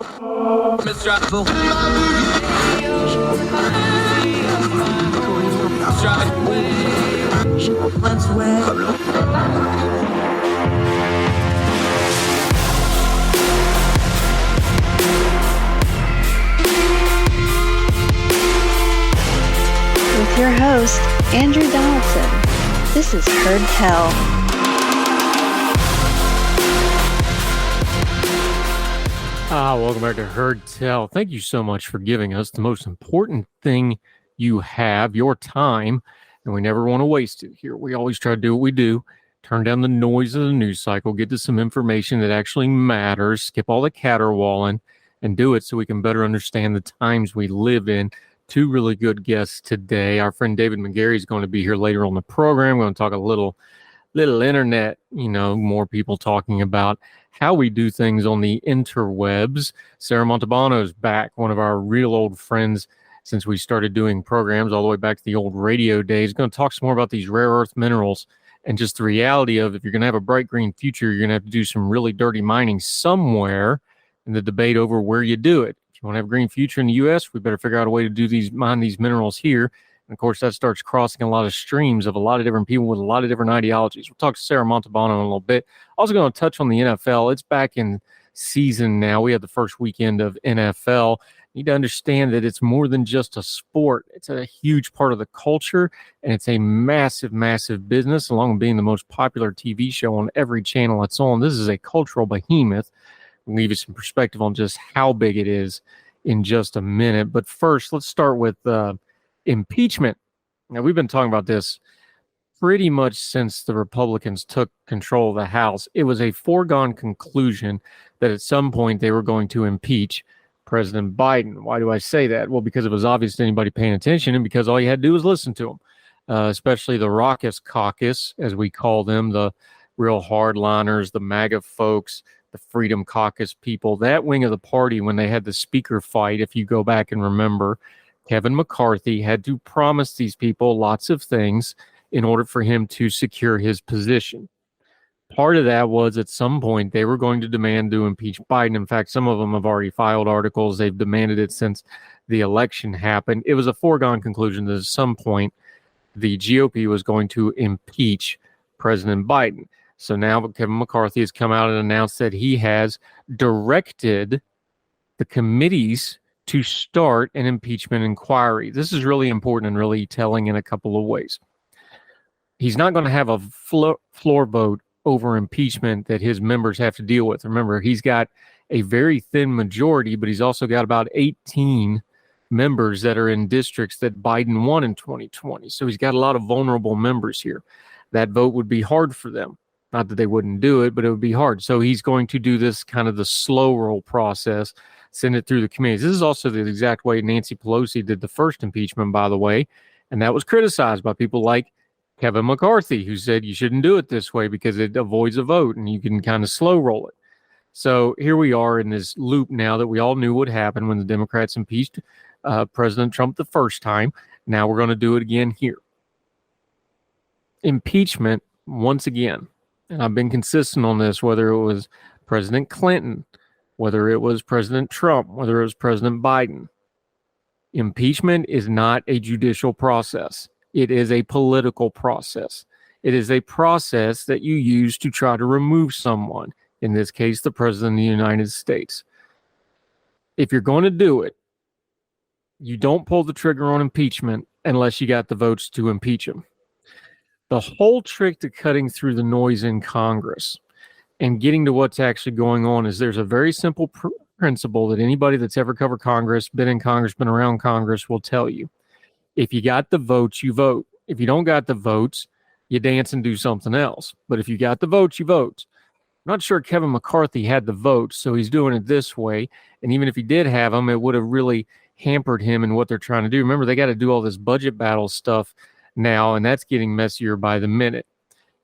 With your host, Andrew Donaldson. This is Heard Tell. Welcome back to Heard Tell. Thank you so much for giving us the most important thing you have, your time, and we never want to waste it here. We always try to do what we do, turn down the noise of the news cycle, get to some information that actually matters, skip all the caterwauling, and do it so we can better understand the times we live in. Two really good guests today. Our friend David McGarry is going to be here later on the program. We're going to talk a little internet, more people talking about how we do things on the interwebs. Sarah Montalbano's back, one of our real old friends since we started doing programs all the way back to the old radio days. Going to talk some more about these rare earth minerals and just the reality of if you're going to have a bright green future, you're going to have to do some really dirty mining somewhere, and the debate over where you do it. If you want to have a green future in the U.S., we better figure out a way to mine these minerals here. And of course, that starts crossing a lot of streams of a lot of different people with a lot of different ideologies. We'll talk to Sarah Montalbano in a little bit. Also going to touch on the NFL. It's back in season now. We had the first weekend of NFL. You need to understand that it's more than just a sport. It's a huge part of the culture, and it's a massive, massive business, along with being the most popular TV show on every channel it's on. This is a cultural behemoth. We'll give you some perspective on just how big it is in just a minute. But first, let's start with impeachment. Now, we've been talking about this pretty much since the Republicans took control of the House. It was a foregone conclusion that at some point they were going to impeach President Biden. Why do I say that? Well, because it was obvious to anybody paying attention, and because all you had to do was listen to them, especially the raucous caucus, as we call them, the real hardliners, the MAGA folks, the Freedom Caucus people, that wing of the party. When they had the speaker fight, if you go back and remember, Kevin McCarthy had to promise these people lots of things in order for him to secure his position. Part of that was at some point they were going to demand to impeach Biden. In fact, some of them have already filed articles. They've demanded it since the election happened. It was a foregone conclusion that at some point the GOP was going to impeach President Biden. So now Kevin McCarthy has come out and announced that he has directed the committees to start an impeachment inquiry. This is really important and really telling in a couple of ways. He's not going to have a floor vote over impeachment that his members have to deal with. Remember, he's got a very thin majority, but he's also got about 18 members that are in districts that Biden won in 2020. So he's got a lot of vulnerable members here. That vote would be hard for them. Not that they wouldn't do it, but it would be hard. So he's going to do this kind of the slow roll process, send it through the committees. This is also the exact way Nancy Pelosi did the first impeachment, by the way, and that was criticized by people like Kevin McCarthy, who said you shouldn't do it this way because it avoids a vote and you can kind of slow roll it. So here we are in this loop now that we all knew would happen when the Democrats impeached President Trump the first time. Now we're going to do it again here. Impeachment, once again, and I've been consistent on this, whether it was President Clinton, whether it was President Trump, whether it was President Biden. Impeachment is not a judicial process. It is a political process. It is a process that you use to try to remove someone, in this case, the President of the United States. If you're going to do it, you don't pull the trigger on impeachment unless you got the votes to impeach him. The whole trick to cutting through the noise in Congress and getting to what's actually going on is there's a very simple principle that anybody that's ever covered Congress, been in Congress, been around Congress will tell you. If you got the votes, you vote. If you don't got the votes, you dance and do something else. But if you got the votes, you vote. I'm not sure Kevin McCarthy had the votes, so he's doing it this way. And even if he did have them, it would have really hampered him in what they're trying to do. Remember, they got to do all this budget battle stuff now, and that's getting messier by the minute.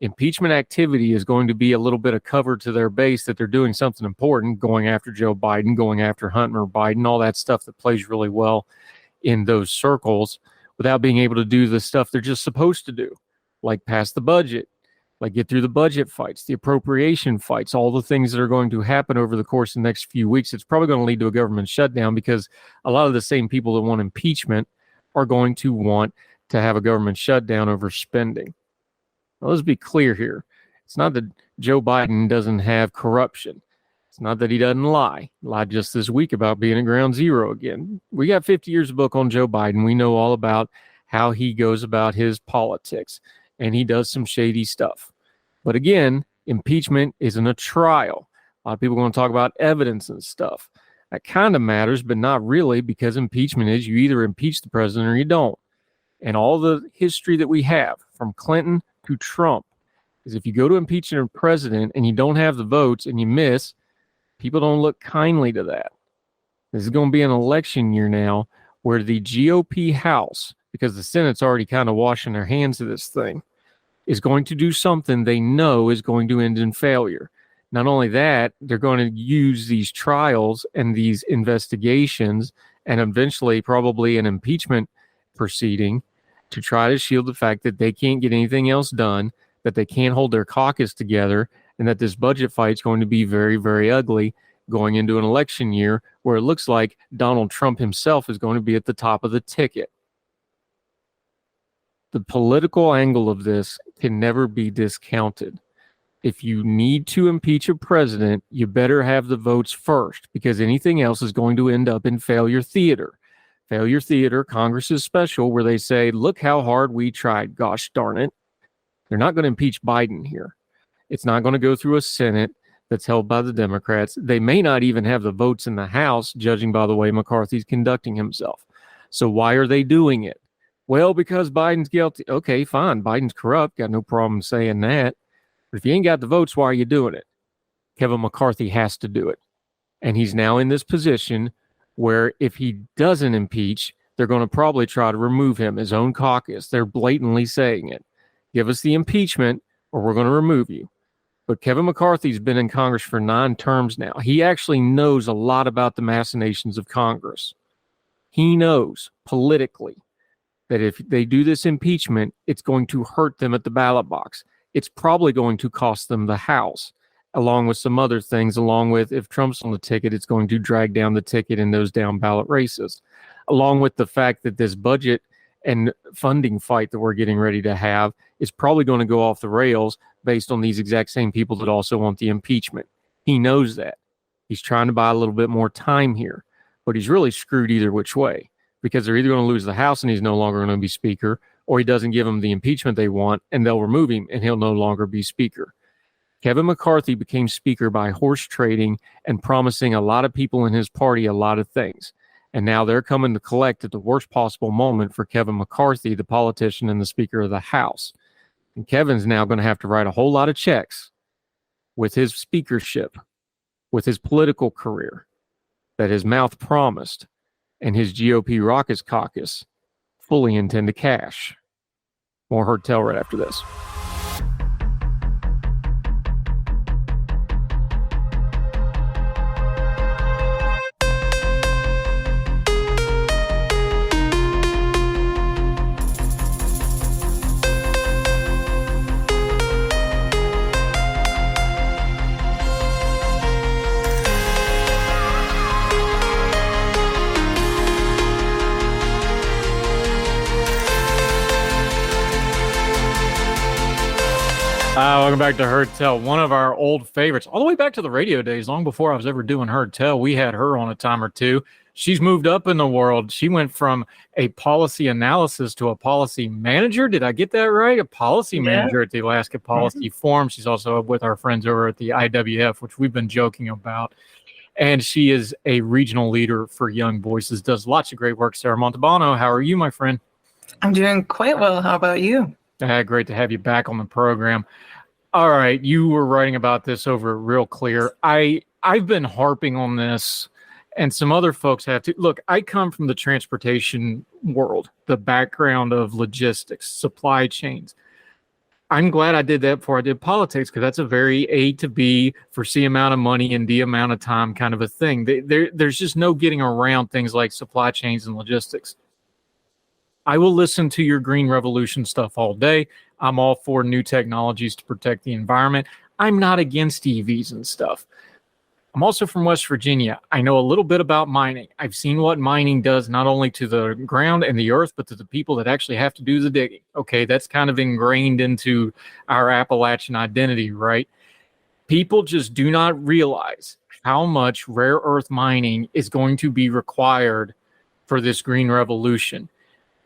Impeachment activity is going to be a little bit of cover to their base that they're doing something important, going after Joe Biden, going after Hunter Biden, all that stuff that plays really well in those circles without being able to do the stuff they're just supposed to do, like pass the budget, like get through the budget fights, the appropriation fights, all the things that are going to happen over the course of the next few weeks. It's probably going to lead to a government shutdown because a lot of the same people that want impeachment are going to want to have a government shutdown over spending. Now, let's be clear here. It's not that Joe Biden doesn't have corruption. It's not that he doesn't lie. He lied just this week about being at ground zero again. We got 50 years of book on Joe Biden. We know all about how he goes about his politics, and he does some shady stuff. But again, impeachment isn't a trial. A lot of people are going to talk about evidence and stuff. That kind of matters, but not really, because impeachment is you either impeach the president or you don't. And all the history that we have from Clinton to Trump is if you go to impeach a president and you don't have the votes and you miss, people don't look kindly to that. This is going to be an election year now where the GOP House, because the Senate's already kind of washing their hands of this thing, is going to do something they know is going to end in failure. Not only that, they're going to use these trials and these investigations and eventually probably an impeachment proceeding to try to shield the fact that they can't get anything else done, that they can't hold their caucus together, and that this budget fight is going to be very, very ugly going into an election year where it looks like Donald Trump himself is going to be at the top of the ticket. The political angle of this can never be discounted. If you need to impeach a president, you better have the votes first, because anything else is going to end up in failure theater. Failure theater, Congress is special, where they say, look how hard we tried, gosh darn it. They're not going to impeach Biden here. It's not going to go through a Senate that's held by the Democrats. They may not even have the votes in the House, judging by the way McCarthy's conducting himself. So why are they doing it? Well, because Biden's guilty. Okay, fine. Biden's corrupt. Got no problem saying that. But if you ain't got the votes, why are you doing it? Kevin McCarthy has to do it. And he's now in this position where if he doesn't impeach, they're going to probably try to remove him, his own caucus. They're blatantly saying it. Give us the impeachment or we're going to remove you. But Kevin McCarthy's been in Congress for 9 terms now. He actually knows a lot about the machinations of Congress. He knows politically that if they do this impeachment, it's going to hurt them at the ballot box. It's probably going to cost them the House, along with some other things, along with if Trump's on the ticket, it's going to drag down the ticket in those down ballot races, along with the fact that this budget and funding fight that we're getting ready to have is probably going to go off the rails based on these exact same people that also want the impeachment. He knows that. He's trying to buy a little bit more time here, but he's really screwed either which way, because they're either going to lose the House and he's no longer going to be Speaker, or he doesn't give them the impeachment they want and they'll remove him and he'll no longer be Speaker. Kevin McCarthy became Speaker by horse trading and promising a lot of people in his party a lot of things. And now they're coming to collect at the worst possible moment for Kevin McCarthy, the politician and the Speaker of the House. And Kevin's now going to have to write a whole lot of checks with his speakership, with his political career that his mouth promised and his GOP raucous caucus fully intend to cash. More Heard Tell right after this. Welcome back to Heard Tell, one of our old favorites, all the way back to the radio days, long before I was ever doing Heard Tell. We had her on a time or two. She's moved up in the world. She went from a policy analysis to a policy manager. Did I get that right? A policy manager at the Alaska Policy Forum. She's also with our friends over at the IWF, which we've been joking about. And she is a regional leader for Young Voices, does lots of great work. Sarah Montalbano, how are you, my friend? I'm doing quite well. How about you? Great to have you back on the program. All right, you were writing about this over at Real Clear. I've been harping on this, and some other folks have too. Look, I come from the transportation world, the background of logistics, supply chains. I'm glad I did that before I did politics, because that's a very A to B for C amount of money and D amount of time kind of a thing. There's just no getting around things like supply chains and logistics. I will listen to your green revolution stuff all day. I'm all for new technologies to protect the environment. I'm not against EVs and stuff. I'm also from West Virginia. I know a little bit about mining. I've seen what mining does, not only to the ground and the earth, but to the people that actually have to do the digging. Okay, that's kind of ingrained into our Appalachian identity, right? People just do not realize how much rare earth mining is going to be required for this green revolution.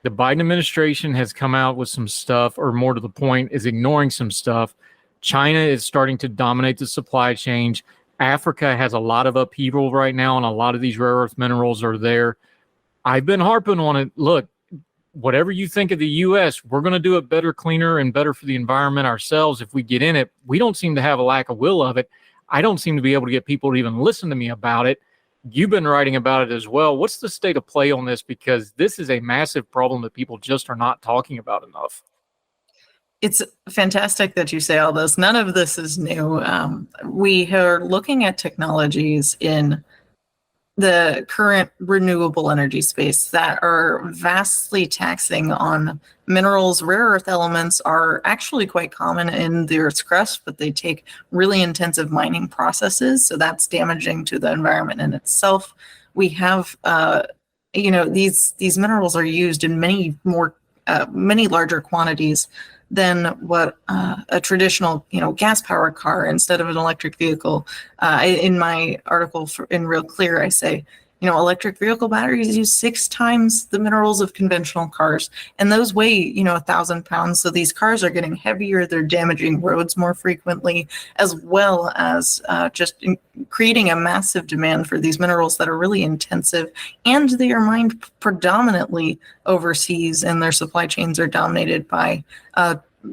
The Biden administration has come out with some stuff, or more to the point, is ignoring some stuff. China is starting to dominate the supply chain. Africa has a lot of upheaval right now, and a lot of these rare earth minerals are there. I've been harping on it. Look, whatever you think of the U.S., we're going to do it better, cleaner, and better for the environment ourselves if we get in it. We don't seem to have a lack of will of it. I don't seem to be able to get people to even listen to me about it. You've been writing about it as well. What's the state of play on this? Because this is a massive problem that people just are not talking about enough. It's fantastic that you say all this. None of this is new. We are looking at technologies in the current renewable energy space that are vastly taxing on minerals. Rare earth elements are actually quite common in the Earth's crust, but they take really intensive mining processes. So that's damaging to the environment in itself. We have, these minerals are used in many larger quantities than what a traditional, gas-powered car instead of an electric vehicle. In my article in Real Clear, I say, electric vehicle batteries use 6 times the minerals of conventional cars, and those weigh, 1,000 pounds. So these cars are getting heavier. They're damaging roads more frequently, as well as creating a massive demand for these minerals that are really intensive, and they are mined predominantly overseas, and their supply chains are dominated by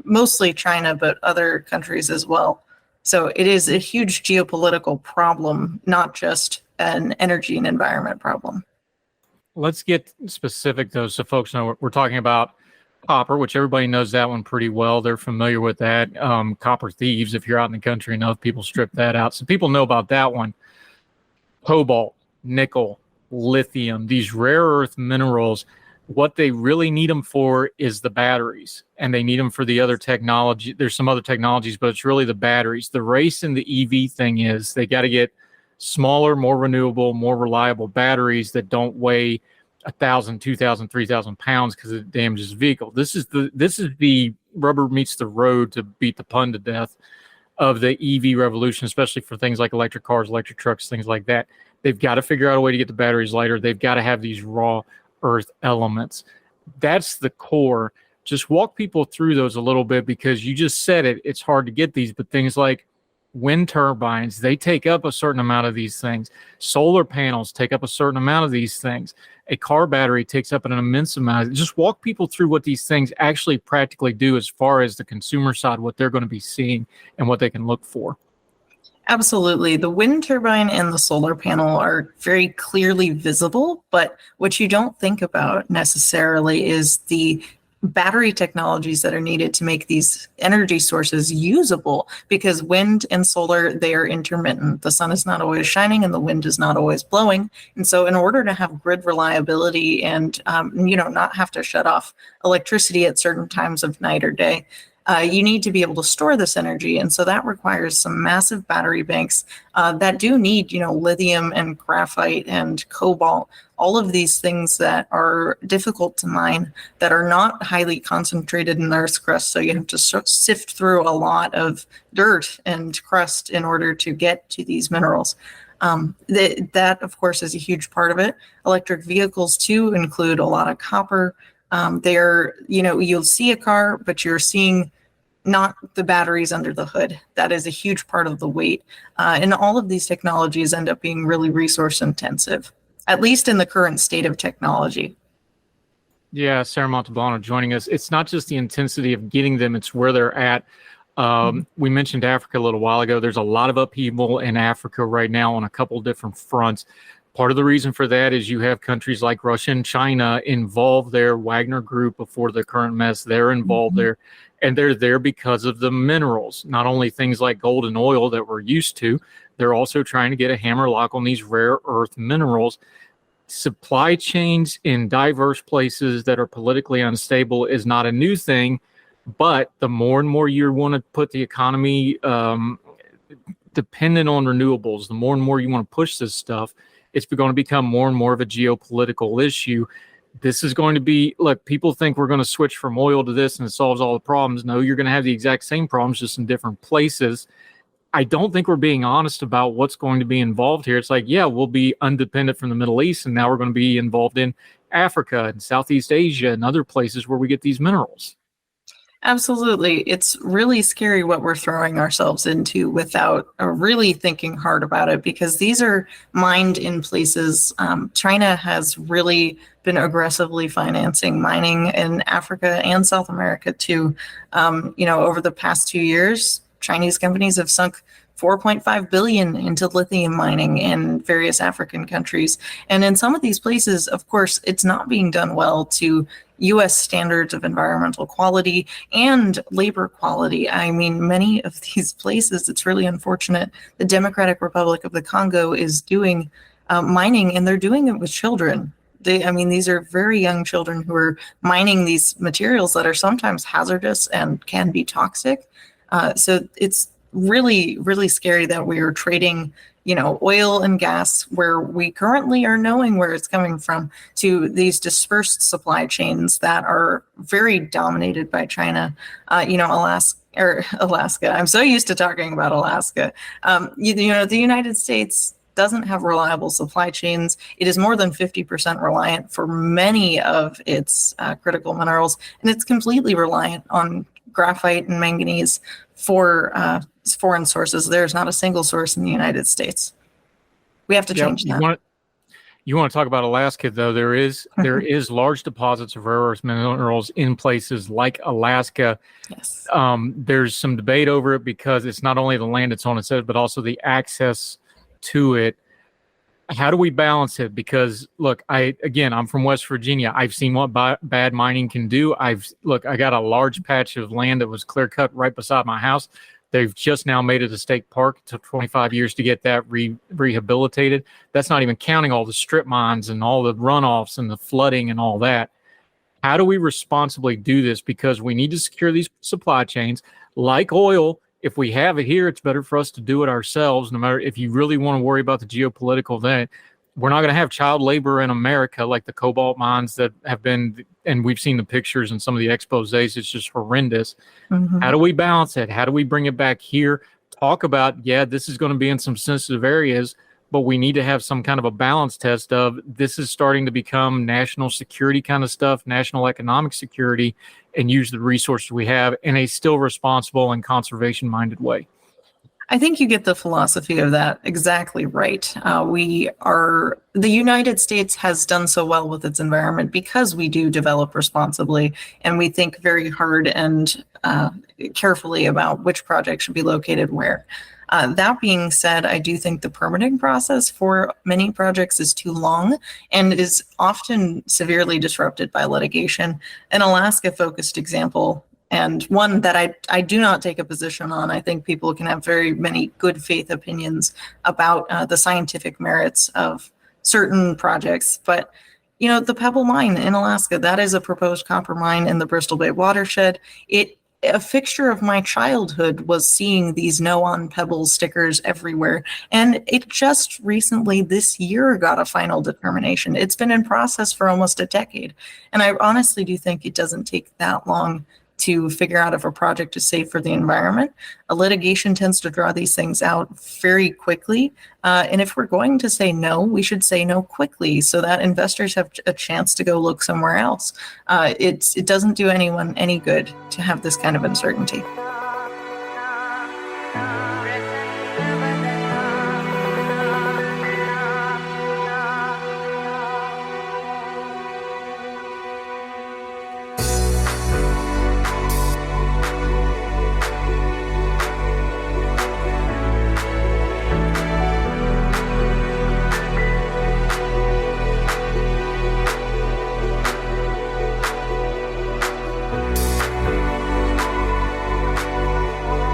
mostly China, but other countries as well. So it is a huge geopolitical problem, not just an energy and environment problem. Let's get specific, though, so folks know we're talking about copper, which everybody knows that one pretty well. They're familiar with that. Copper thieves, if you're out in the country enough, people strip that out. So people know about that one. Cobalt, nickel, lithium, these rare earth minerals, what they really need them for is the batteries, and they need them for the other technology. There's some other technologies, but it's really the batteries. The race in the EV thing is they got to get smaller, more renewable, more reliable batteries that don't weigh 1,000, 2,000, 3,000 pounds because it damages the vehicle. This is the rubber meets the road, to beat the pun to death, of the EV revolution, especially for things like electric cars, electric trucks, things like that. They've got to figure out a way to get the batteries lighter. They've got to have these raw earth elements. That's the core. Just walk people through those a little bit, because you just said it. It's hard to get these, but things like wind turbines, they take up a certain amount of these things. Solar panels take up a certain amount of these things. A car battery takes up an immense amount. Just walk people through what these things actually practically do as far as the consumer side, what they're going to be seeing and what they can look for. Absolutely. The wind turbine and the solar panel are very clearly visible, but what you don't think about necessarily is the battery technologies that are needed to make these energy sources usable, because wind and solar, they are intermittent. The sun is not always shining and the wind is not always blowing. And so in order to have grid reliability and, not have to shut off electricity at certain times of night or day, you need to be able to store this energy. And so that requires some massive battery banks that do need, lithium and graphite and cobalt, all of these things that are difficult to mine, that are not highly concentrated in the Earth's crust. So you have to sift through a lot of dirt and crust in order to get to these minerals. That, of course, is a huge part of it. Electric vehicles, too, include a lot of copper. You'll see a car, but you're seeing not the batteries under the hood. That is a huge part of the weight. And all of these technologies end up being really resource intensive, at least in the current state of technology. Yeah, Sarah Montalbano joining us. It's not just the intensity of getting them, it's where they're at. We mentioned Africa a little while ago. There's a lot of upheaval in Africa right now on a couple different fronts. Part of the reason for that is you have countries like Russia and China involved there. Wagner Group, before the current mess, they're involved there. And they're there because of the minerals, not only things like gold and oil that we're used to. They're also trying to get a hammer lock on these rare earth minerals. supply chains in diverse places that are politically unstable is not a new thing, but the more and more you want to put the economy dependent on renewables, the more and more you want to push this stuff, it's going to become more and more of a geopolitical issue. This is going to be, look, people think we're going to switch from oil to this and it solves all the problems. No, you're going to have the exact same problems, just in different places. I don't think we're being honest about what's going to be involved here. It's like, yeah, we'll be undependent from the Middle East, and now we're going to be involved in Africa and Southeast Asia and other places where we get these minerals. Absolutely. It's really scary what we're throwing ourselves into without really thinking hard about it, because these are mined in places. China has really been aggressively financing mining in Africa and South America too. Over the past 2 years, Chinese companies have sunk 4.5 billion into lithium mining in various African countries. And in some of these places, of course, it's not being done well to US standards of environmental quality and labor quality. I mean, many of these places, it's really unfortunate. The Democratic Republic of the Congo is doing mining, and they're doing it with children. These are very young children who are mining these materials that are sometimes hazardous and can be toxic. So it's really, really scary that we are trading, oil and gas, where we currently are knowing where it's coming from, to these dispersed supply chains that are very dominated by China. Alaska. I'm so used to talking about Alaska. The United States doesn't have reliable supply chains. It is more than 50% reliant for many of its critical minerals, and it's completely reliant on graphite and manganese for foreign sources. There's not a single source in the United States. We have to change that. You want to talk about Alaska, though? There is large deposits of rare earth minerals in places like Alaska. Yes. There's some debate over it because it's not only the land it's on itself, but also the access to it. How do we balance it? Because look, I'm from West Virginia. I've seen what bad mining can do. I got a large patch of land that was clear cut right beside my house. They've just now made it a state park. It took 25 years to get that rehabilitated. That's not even counting all the strip mines and all the runoffs and the flooding and all that. How do we responsibly do this? Because we need to secure these supply chains. Like oil, if we have it here, it's better for us to do it ourselves. No matter if you really want to worry about the geopolitical, then we're not going to have child labor in America like the cobalt mines that have been, and we've seen the pictures and some of the exposés. It's just horrendous. Mm-hmm. How do we balance it? How do we bring it back here? Talk about, this is going to be in some sensitive areas, but we need to have some kind of a balance test of this is starting to become national security kind of stuff, national economic security, and use the resources we have in a still responsible and conservation-minded way. I think you get the philosophy of that exactly right. The United States has done so well with its environment because we do develop responsibly, and we think very hard and carefully about which project should be located where. That being said, I do think the permitting process for many projects is too long and is often severely disrupted by litigation. An Alaska-focused example, and one that I do not take a position on. I think people can have very many good faith opinions about the scientific merits of certain projects. But, the Pebble Mine in Alaska, that is a proposed copper mine in the Bristol Bay watershed. A fixture of my childhood was seeing these No on Pebbles stickers everywhere. And it just recently this year got a final determination. It's been in process for almost a decade. And I honestly do think it doesn't take that long to figure out if a project is safe for the environment. A litigation tends to draw these things out very quickly. And if we're going to say no, we should say no quickly so that investors have a chance to go look somewhere else. It doesn't do anyone any good to have this kind of uncertainty.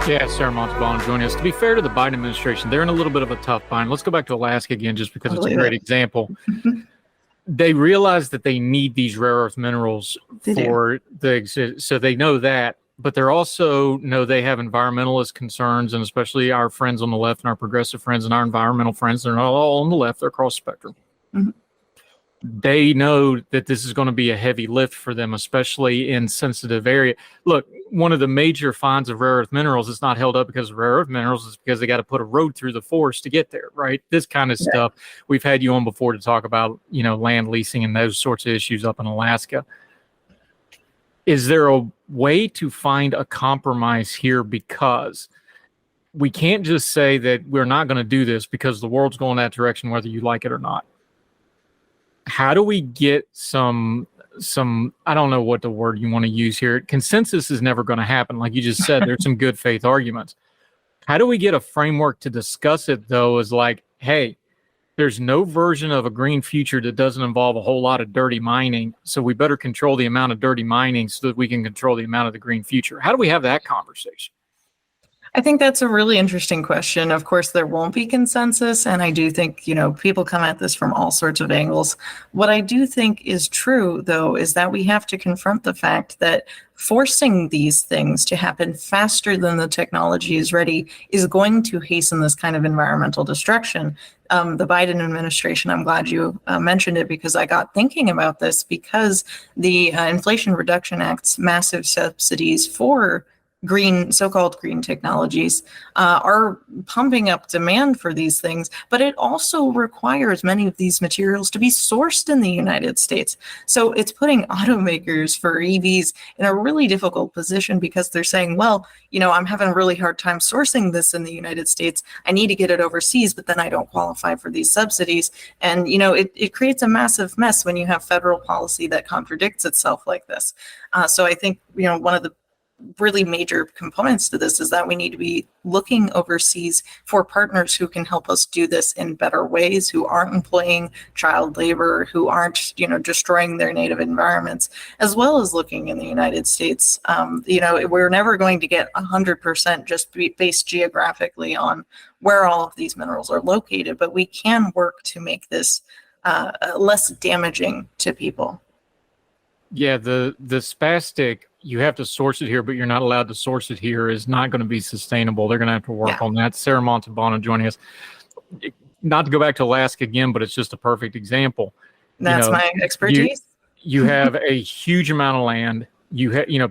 Yeah, Sarah Montalban joining us. To be fair to the Biden administration, they're in a little bit of a tough bind. Let's go back to Alaska again, just because it's a great example. they realize that they need these rare earth minerals so they know that, but they're also know they have environmentalist concerns, and especially our friends on the left and our progressive friends and our environmental friends, they're not all on the left, they're across the spectrum. Mm-hmm. They know that this is going to be a heavy lift for them, especially in sensitive area. Look, one of the major finds of rare earth minerals is not held up because of rare earth minerals. It's because they got to put a road through the forest to get there, right? This kind of stuff. We've had you on before to talk about, land leasing and those sorts of issues up in Alaska. Is there a way to find a compromise here? Because we can't just say that we're not going to do this because the world's going that direction, whether you like it or not. How do we get some, I don't know what the word you want to use here. Consensus is never going to happen. Like you just said, there's some good faith arguments. How do we get a framework to discuss it, though, is like, hey, there's no version of a green future that doesn't involve a whole lot of dirty mining. So we better control the amount of dirty mining so that we can control the amount of the green future. How do we have that conversation? I think that's a really interesting question. Of course, there won't be consensus, and I do think, people come at this from all sorts of angles. What I do think is true, though, is that we have to confront the fact that forcing these things to happen faster than the technology is ready is going to hasten this kind of environmental destruction. The Biden administration, I'm glad you mentioned it, because I got thinking about this, because the Inflation Reduction Act's massive subsidies for so-called green technologies are pumping up demand for these things, but it also requires many of these materials to be sourced in the United States. So it's putting automakers for EVs in a really difficult position, because they're saying, well, I'm having a really hard time sourcing this in the United States. I need to get it overseas, but then I don't qualify for these subsidies. And, it creates a massive mess when you have federal policy that contradicts itself like this. So I think, one of the really major components to this is that we need to be looking overseas for partners who can help us do this in better ways, who aren't employing child labor, who aren't, destroying their native environments, as well as looking in the United States. We're never going to get 100% just based geographically on where all of these minerals are located, but we can work to make this less damaging to people. Yeah, the spastic, you have to source it here, but you're not allowed to source it here, is not going to be sustainable. They're going to have to work on that. Sarah Montalbano joining us. Not to go back to Alaska again, but it's just a perfect example. That's my expertise. You have a huge amount of land.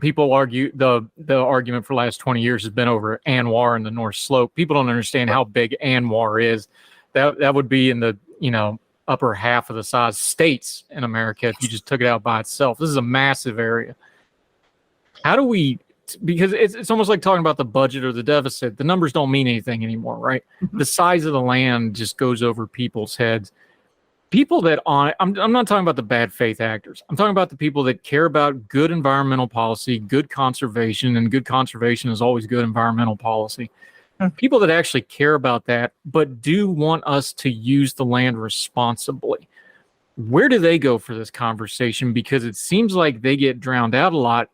People argue, the argument for the last 20 years has been over Anwar and the North Slope. People don't understand how big Anwar is. That would be in the, upper half of the size states in America if you just took it out by itself. This is a massive area. How do we, because it's almost like talking about the budget or the deficit. The numbers don't mean anything anymore, right? Mm-hmm. The size of the land just goes over people's heads. People that I'm not talking about the bad faith actors. I'm talking about the people that care about good environmental policy, good conservation, and good conservation is always good environmental policy. People that actually care about that, but do want us to use the land responsibly. Where do they go for this conversation? Because it seems like they get drowned out a lot.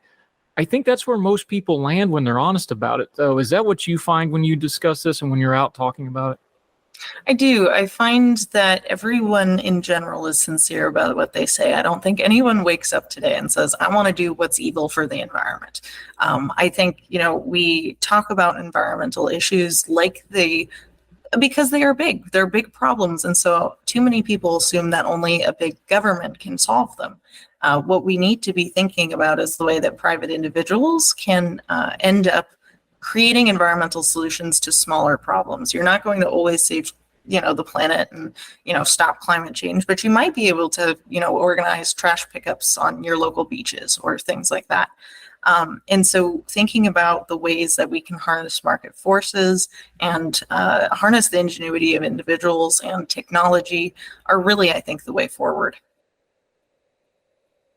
I think that's where most people land when they're honest about it, though. Is that what you find when you discuss this and when you're out talking about it? I do. I find that everyone in general is sincere about what they say. I don't think anyone wakes up today and says, I want to do what's evil for the environment. I think, we talk about environmental issues because they are big. They're big problems. And so too many people assume that only a big government can solve them. What we need to be thinking about is the way that private individuals can end up creating environmental solutions to smaller problems. You're not going to always save, the planet and, stop climate change, but you might be able to, organize trash pickups on your local beaches or things like that. And so thinking about the ways that we can harness market forces and harness the ingenuity of individuals and technology are really, I think, the way forward.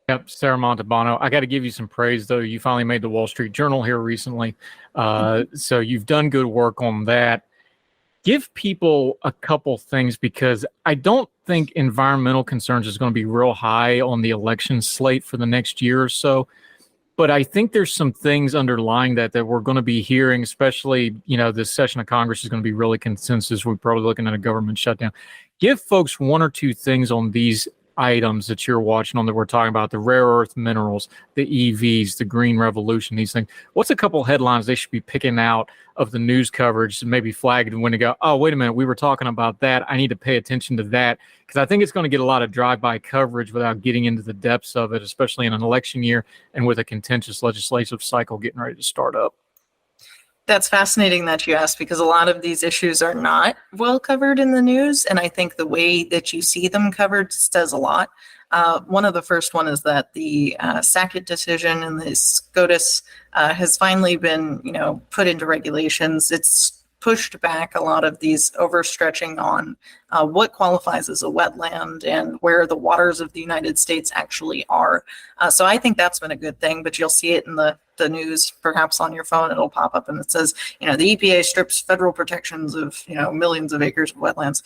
Yep, Sarah Montalbano. I got to give you some praise, though. You finally made the Wall Street Journal here recently. So you've done good work on that. Give people a couple things, because I don't think environmental concerns is going to be real high on the election slate for the next year or so. But I think there's some things underlying that we're going to be hearing, especially, this session of Congress is going to be really consensus. We're probably looking at a government shutdown. Give folks one or two things on these items that you're watching on that we're talking about, the rare earth minerals, the EVs, the green revolution, these things. What's a couple headlines they should be picking out of the news coverage and maybe flagged when to go, oh, wait a minute, we were talking about that. I need to pay attention to that, because I think it's going to get a lot of drive-by coverage without getting into the depths of it, especially in an election year and with a contentious legislative cycle getting ready to start up. That's fascinating that you asked, because a lot of these issues are not well covered in the news, and I think the way that you see them covered says a lot. One of the first one is that the Sackett decision and the SCOTUS has finally been, put into regulations. It's pushed back a lot of these overstretching on what qualifies as a wetland and where the waters of the United States actually are. So I think that's been a good thing, but you'll see it in the news, perhaps on your phone, it'll pop up and it says, the EPA strips federal protections of, millions of acres of wetlands.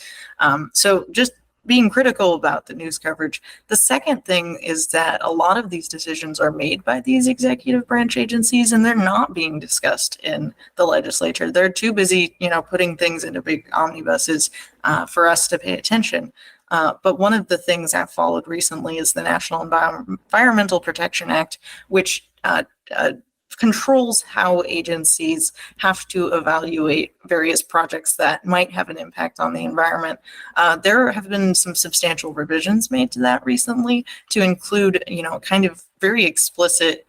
So just being critical about the news coverage. The second thing is that a lot of these decisions are made by these executive branch agencies, and they're not being discussed in the legislature. They're too busy, putting things into big omnibuses for us to pay attention. But one of the things that followed recently is the National Environmental Protection Act, which controls how agencies have to evaluate various projects that might have an impact on the environment. There have been some substantial revisions made to that recently to include, kind of very explicit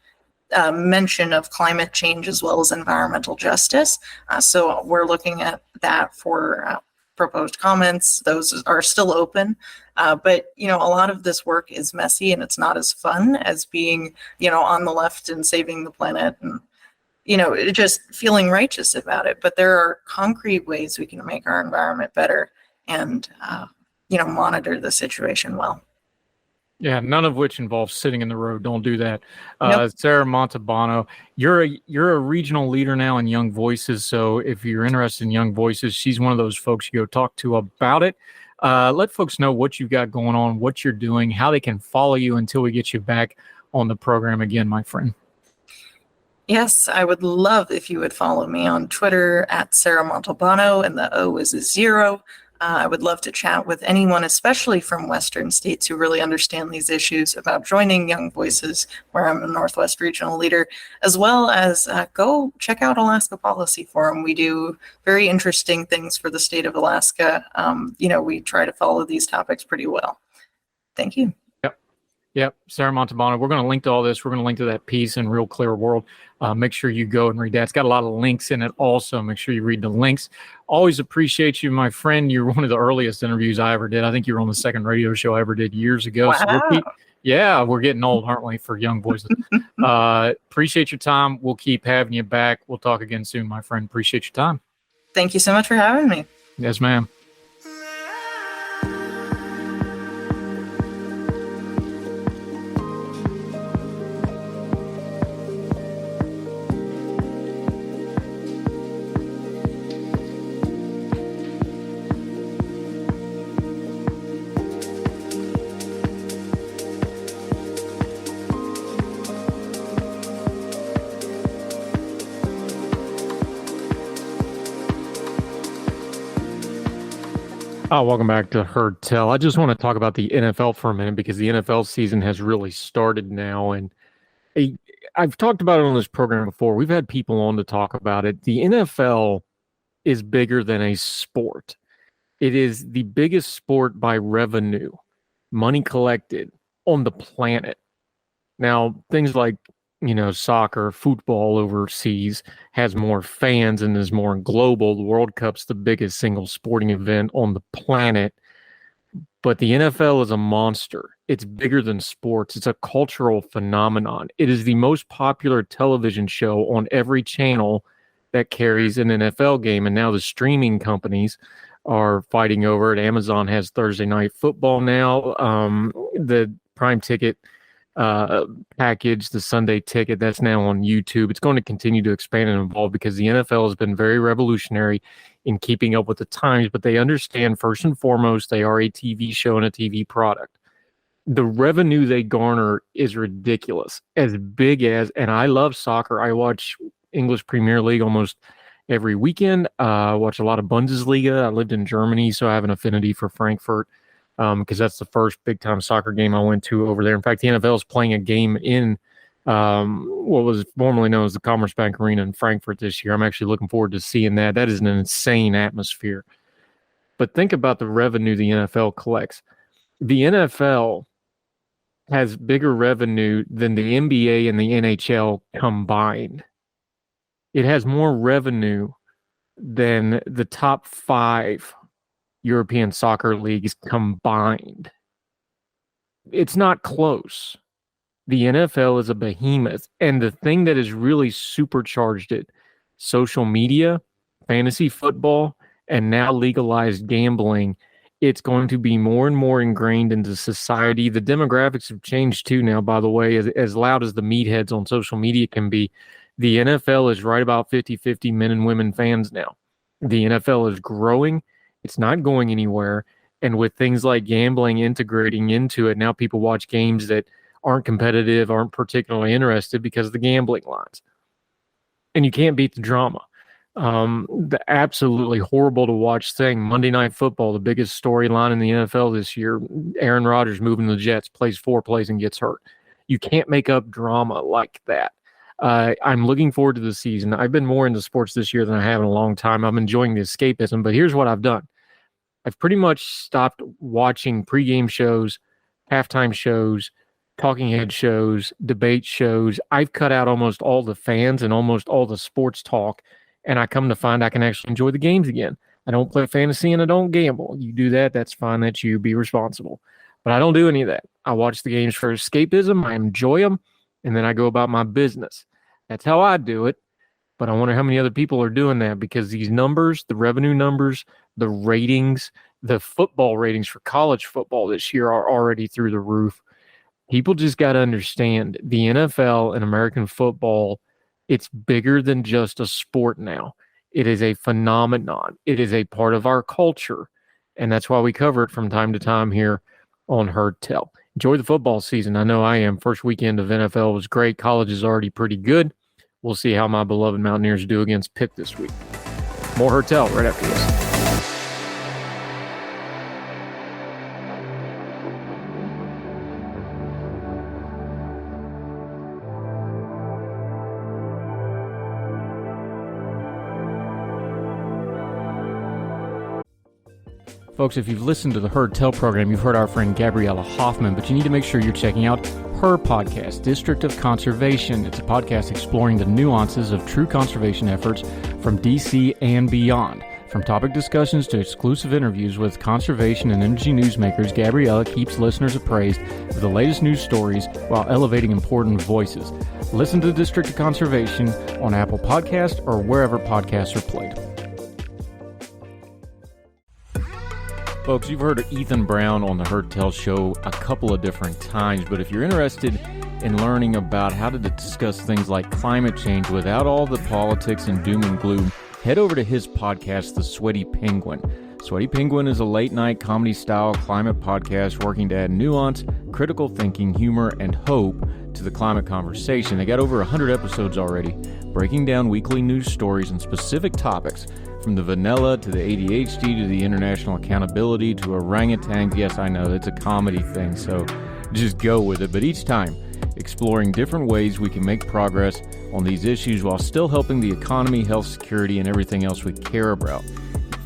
mention of climate change as well as environmental justice. So we're looking at that for proposed comments. Those are still open. But, a lot of this work is messy and it's not as fun as being, on the left and saving the planet and, just feeling righteous about it. But there are concrete ways we can make our environment better and, monitor the situation well. Yeah, none of which involves sitting in the road. Don't do that. Nope. Sarah Montalbano, you're a regional leader now in Young Voices. So if you're interested in Young Voices, she's one of those folks you go talk to about it. Let folks know what you've got going on, what you're doing, how they can follow you until we get you back on the program again, my friend. Yes, I would love if you would follow me on Twitter at Sarah Montalbano, and the O is a 0. I would love to chat with anyone, especially from Western states who really understand these issues, about joining Young Voices, where I'm a Northwest regional leader, as well as go check out Alaska Policy Forum. We do very interesting things for the state of Alaska. We try to follow these topics pretty well. Thank you. Yep. Sarah Montalbano. We're going to link to all this. We're going to link to that piece in Real Clear World. Make sure you go and read that. It's got a lot of links in it also. Make sure you read the links. Always appreciate you, my friend. You're one of the earliest interviews I ever did. I think you were on the second radio show I ever did years ago. Wow. So we're getting old, aren't we, for Young Voices? Appreciate your time. We'll keep having you back. We'll talk again soon, my friend. Appreciate your time. Thank you so much for having me. Yes, ma'am. Welcome back to Heard Tell. I just want to talk about the NFL for a minute because the NFL season has really started now. And I've talked about it on this program before. We've had people on to talk about it. The NFL is bigger than a sport. It is the biggest sport by revenue, money collected on the planet. Now, things like soccer, football overseas has more fans and is more global. The World Cup's the biggest single sporting event on the planet. But the NFL is a monster. It's bigger than sports. It's a cultural phenomenon. It is the most popular television show on every channel that carries an NFL game. And now the streaming companies are fighting over it. Amazon has Thursday Night Football now. The Prime Ticket package, the Sunday Ticket, that's now on YouTube. It's going to continue to expand and evolve because the NFL has been very revolutionary in keeping up with the times, but they understand first and foremost they are a TV show and a TV product. The revenue they garner is ridiculous, as big as, and I love soccer. I watch English Premier League almost every weekend. I watch a lot of Bundesliga. I lived in Germany, so I have an affinity for Frankfurt. because that's the first big-time soccer game I went to over there. In fact, the NFL is playing a game in what was formerly known as the Commerce Bank Arena in Frankfurt this year. I'm actually looking forward to seeing that. That is an insane atmosphere. But think about the revenue the NFL collects. The NFL has bigger revenue than the NBA and the NHL combined. It has more revenue than the top 5 European soccer leagues combined. It's not close. The NFL is a behemoth. And the thing that has really supercharged it, social media, fantasy football, and now legalized gambling, it's going to be more and more ingrained into society. The demographics have changed too now, by the way, as loud as the meatheads on social media can be. The NFL is right about 50-50 men and women fans now. The NFL is growing. It's not going anywhere. And with things like gambling integrating into it, now people watch games that aren't competitive, aren't particularly interested because of the gambling lines. And you can't beat the drama. The absolutely horrible to watch thing, Monday Night Football, the biggest storyline in the NFL this year. Aaron Rodgers moving to the Jets, plays 4 plays and gets hurt. You can't make up drama like that. I'm looking forward to the season. I've been more into sports this year than I have in a long time. I'm enjoying the escapism, but here's what I've done. I've pretty much stopped watching pregame shows, halftime shows, talking head shows, debate shows. I've cut out almost all the fans and almost all the sports talk, and I come to find I can actually enjoy the games again. I don't play fantasy and I don't gamble. You do that, that's fine. That's you. Be responsible. But I don't do any of that. I watch the games for escapism. I enjoy them, and then I go about my business. That's how I do it. But I wonder how many other people are doing that, because these numbers, the revenue numbers, the ratings, the football ratings for college football this year are already through the roof. People just got to understand the NFL and American football, it's bigger than just a sport now. It is a phenomenon. It is a part of our culture. And that's why we cover it from time to time here on Heard Tell. Enjoy the football season. I know I am. First weekend of NFL was great. College is already pretty good. We'll see how my beloved Mountaineers do against Pitt this week. More Heard Tell right after this. Folks, if you've listened to the Heard Tell program, you've heard our friend Gabriella Hoffman, but you need to make sure you're checking out her podcast, District of Conservation. It's a podcast exploring the nuances of true conservation efforts from D.C. and beyond. From topic discussions to exclusive interviews with conservation and energy newsmakers, Gabriella keeps listeners appraised of the latest news stories while elevating important voices. Listen to District of Conservation on Apple Podcasts or wherever podcasts are played. Folks, you've heard of Ethan Brown on the Heard Tell show a couple of different times, but if you're interested in learning about how to discuss things like climate change without all the politics and doom and gloom, head over to his podcast, The Sweaty Penguin. Sweaty Penguin is a late-night comedy-style climate podcast working to add nuance, critical thinking, humor, and hope to the climate conversation. They got over 100 episodes already, breaking down weekly news stories and specific topics, from the vanilla to the ADHD to the international accountability to orangutans. Yes, I know, it's a comedy thing, so just go with it. But each time, exploring different ways we can make progress on these issues while still helping the economy, health, security, and everything else we care about.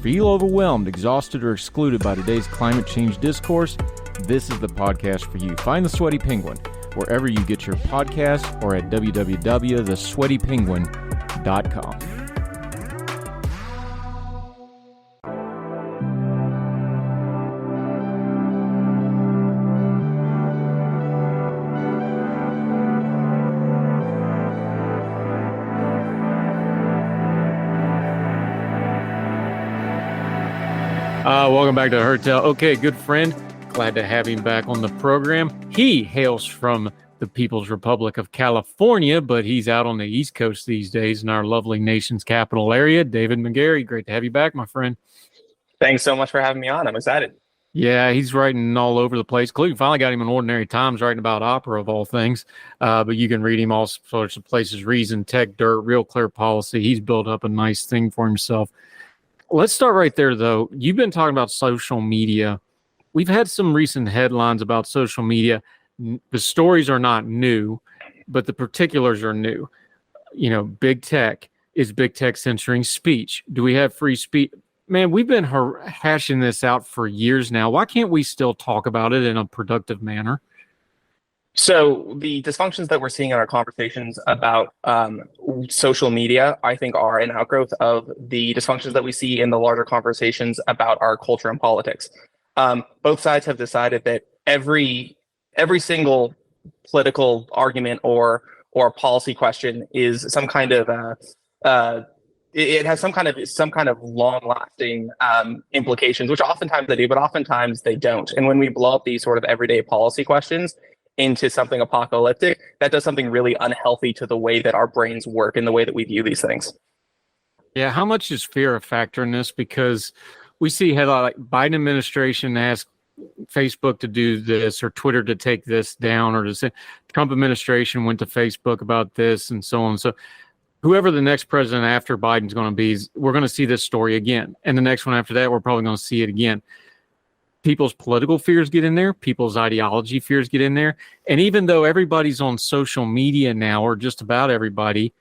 Feel overwhelmed, exhausted, or excluded by today's climate change discourse? This is the podcast for you. Find The Sweaty Penguin wherever you get your podcasts or at www.thesweatypenguin.com. Welcome back to Heard Tell. Okay, good friend. Glad to have him back on the program. He hails from the People's Republic of California, but he's out on the East Coast these days in our lovely nation's capital area. David McGarry, great to have you back, my friend. Thanks so much for having me on. I'm excited. Yeah, he's writing all over the place. Including finally got him in Ordinary Times writing about opera of all things. But you can read him all sorts of places: Reason, Tech, Dirt, Real Clear Policy. He's built up a nice thing for himself. Let's start right there, though. You've been talking about social media we've had some recent headlines about social media. The stories are not new, but the particulars are new. You know, big tech censoring speech? Do we have free speech? Man, we've been hashing this out for years now. Why can't we still talk about it in a productive manner? So the dysfunctions that we're seeing in our conversations about social media, I think, are an outgrowth of the dysfunctions that we see in the larger conversations about our culture and politics. Both sides have decided that every single political argument or policy question is some kind of it has some kind of long-lasting implications, which oftentimes they do, but oftentimes they don't. And when we blow up these sort of everyday policy questions into something apocalyptic, that does something really unhealthy to the way that our brains work and the way that we view these things. Yeah, how much is fear a factor in this? Because we see like Biden administration asked Facebook to do this or Twitter to take this down, or to say Trump administration went to Facebook about this and so on. So whoever the next president after Biden's going to be, we're going to see this story again. And the next one after that, we're probably going to see it again. People's political fears get in there. People's ideology fears get in there. And even though everybody's on social media now, or just about everybody,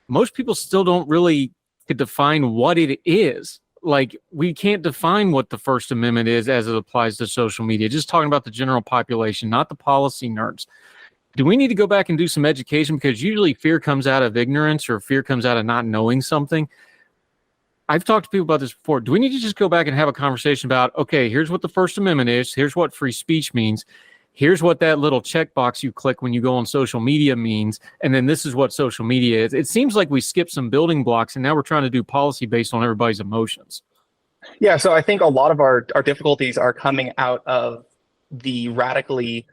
most people still don't really define what it is. Like, we can't define what the First Amendment is as it applies to social media. Just talking about the general population, not the policy nerds. Do we need to go back and do some education? Because usually fear comes out of ignorance, or fear comes out of not knowing something. I've talked to people about this before. Do we need to just go back and have a conversation about, okay, here's what the First Amendment is. Here's what free speech means. Here's what that little checkbox you click when you go on social media means. And then this is what social media is. It seems like we skipped some building blocks, and now we're trying to do policy based on everybody's emotions. Yeah, so I think a lot of our difficulties are coming out of the radically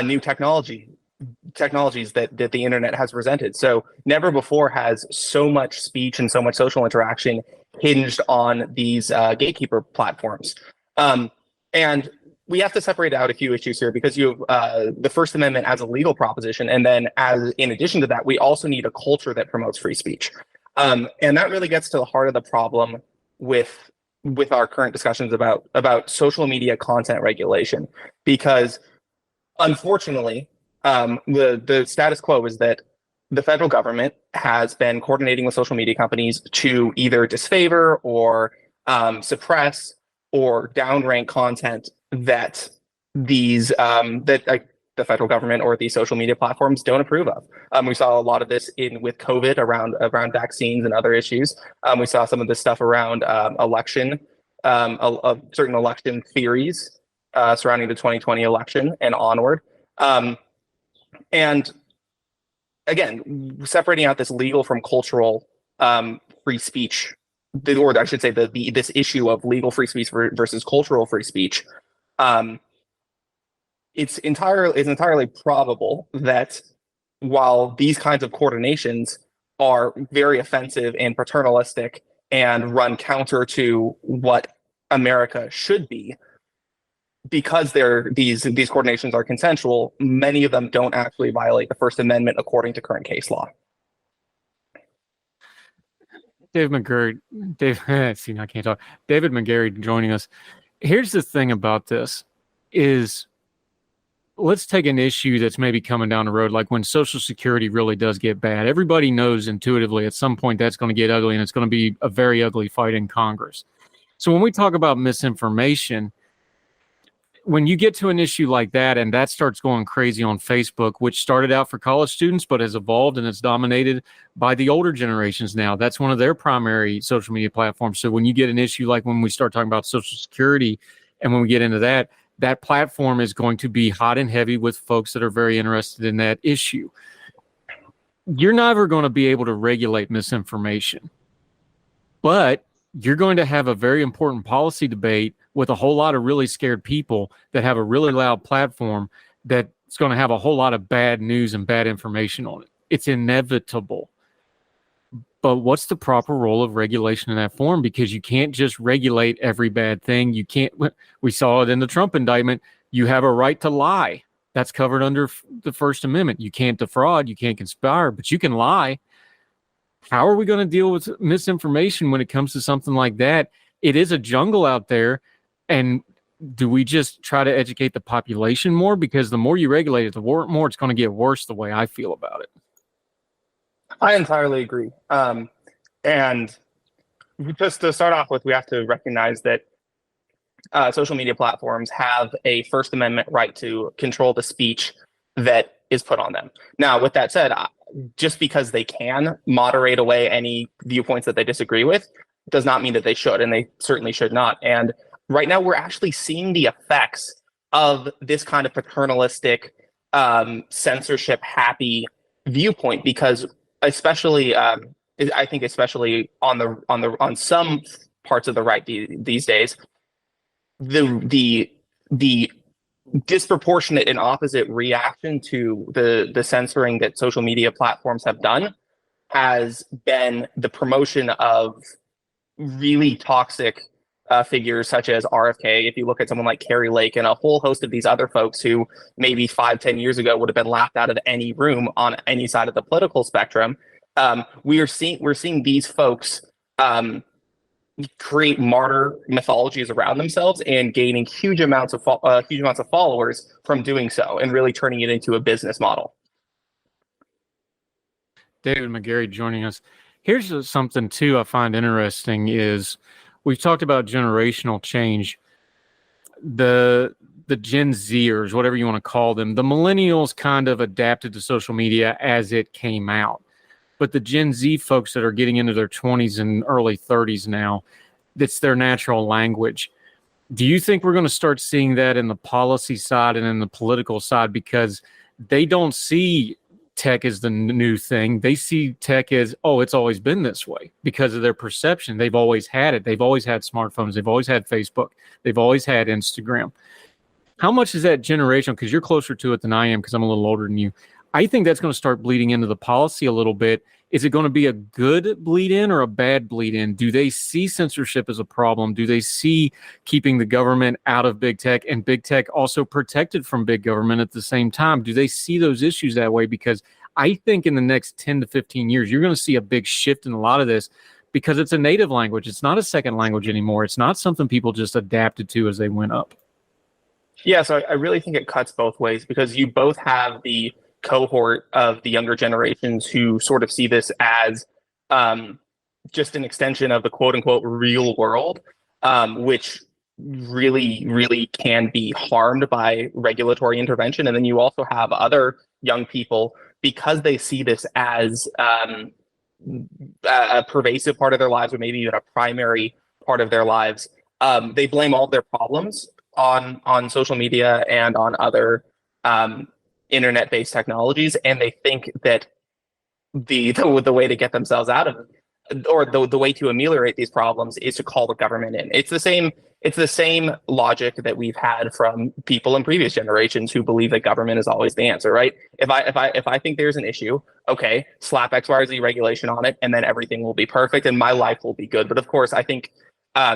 new technologies that the internet has presented. So never before has so much speech and so much social interaction hinged on these gatekeeper platforms. And we have to separate out a few issues here, because you have the First Amendment as a legal proposition, and then in addition to that, we also need a culture that promotes free speech. And that really gets to the heart of the problem with our current discussions about social media content regulation, because unfortunately, the status quo is that the federal government has been coordinating with social media companies to either disfavor or suppress or downrank content that the federal government or these social media platforms don't approve of. We saw a lot of this with COVID around vaccines and other issues. We saw some of this stuff around certain election theories surrounding the 2020 election and onward. And again, separating out this legal from cultural free speech, or I should say this issue of legal free speech versus cultural free speech, it's entirely probable that while these kinds of coordinations are very offensive and paternalistic and run counter to what America should be, because these coordinations are consensual, many of them don't actually violate the First Amendment according to current case law. David McGarry joining us. Here's the thing about this is, let's take an issue that's maybe coming down the road, like when Social Security really does get bad. Everybody knows intuitively at some point that's going to get ugly, and it's going to be a very ugly fight in Congress. So when we talk about misinformation, when you get to an issue like that and that starts going crazy on Facebook, which started out for college students but has evolved and it's dominated by the older generations now, that's one of their primary social media platforms. So when you get an issue like when we start talking about Social Security, and when we get into that, that platform is going to be hot and heavy with folks that are very interested in that issue. You're never going to be able to regulate misinformation, but you're going to have a very important policy debate with a whole lot of really scared people that have a really loud platform that's going to have a whole lot of bad news and bad information on it. It's inevitable. But what's the proper role of regulation in that form? Because you can't just regulate every bad thing. You can't. We saw it in the Trump indictment. You have a right to lie. That's covered under the First Amendment. You can't defraud. You can't conspire, but you can lie. How are we going to deal with misinformation when it comes to something like that? It is a jungle out there. And do we just try to educate the population more? Because the more you regulate it, the more it's going to get worse, the way I feel about it. I entirely agree. And just to start off with, we have to recognize that social media platforms have a First Amendment right to control the speech that is put on them. Now, with that said, just because they can moderate away any viewpoints that they disagree with does not mean that they should, and they certainly should not. And right now, we're actually seeing the effects of this kind of paternalistic, censorship-happy viewpoint, because especially, I think, especially on some parts of the right these days, the disproportionate and opposite reaction to the censoring that social media platforms have done has been the promotion of really toxic figures such as RFK. If you look at someone like Carrie Lake and a whole host of these other folks who maybe 5-10 years ago would have been laughed out of any room on any side of the political spectrum, we're seeing these folks create martyr mythologies around themselves and gaining huge amounts of followers from doing so, and really turning it into a business model. David McGarry joining us. Here's something too I find interesting is we've talked about generational change. The Gen Zers, whatever you want to call them, the millennials kind of adapted to social media as it came out. But the Gen Z folks that are getting into their 20s and early 30s now, that's their natural language. Do you think we're going to start seeing that in the policy side and in the political side? Because they don't see tech as the new thing. They see tech as, oh, it's always been this way because of their perception. They've always had it. They've always had smartphones. They've always had Facebook. They've always had Instagram. How much is that generational? Because you're closer to it than I am because I'm a little older than you. I think that's going to start bleeding into the policy a little bit. Is it going to be a good bleed in or a bad bleed in? Do they see censorship as a problem? Do they see keeping the government out of big tech and big tech also protected from big government at the same time? Do they see those issues that way? Because I think in the next 10 to 15 years, you're going to see a big shift in a lot of this because it's a native language. It's not a second language anymore. It's not something people just adapted to as they went up. Yeah, so I really think it cuts both ways, because you both have the cohort of the younger generations who sort of see this as just an extension of the quote unquote real world, which really can be harmed by regulatory intervention. And then you also have other young people, because they see this as a pervasive part of their lives, or maybe even a primary part of their lives. They blame all their problems on social media and on other internet-based technologies, and they think that the way to get themselves out of it, or the way to ameliorate these problems, is to call the government in. It's the same logic that we've had from people in previous generations who believe that government is always the answer, right? If I think there's an issue, okay, slap X, Y, or Z regulation on it, and then everything will be perfect and my life will be good. But of course, I think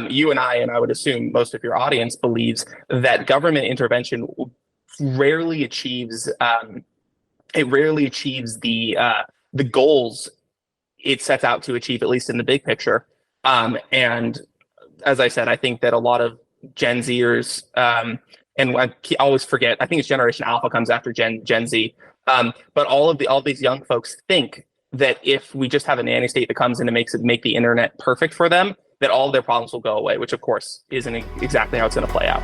you and I would assume most of your audience believes that government intervention rarely achieves the goals it sets out to achieve, at least in the big picture. And as I said, I think that a lot of Gen Zers, and I always forget, I think it's Generation Alpha comes after Gen Z, but all these young folks think that if we just have a nanny state that comes in and make the internet perfect for them, that all of their problems will go away, which of course isn't exactly how it's going to play out.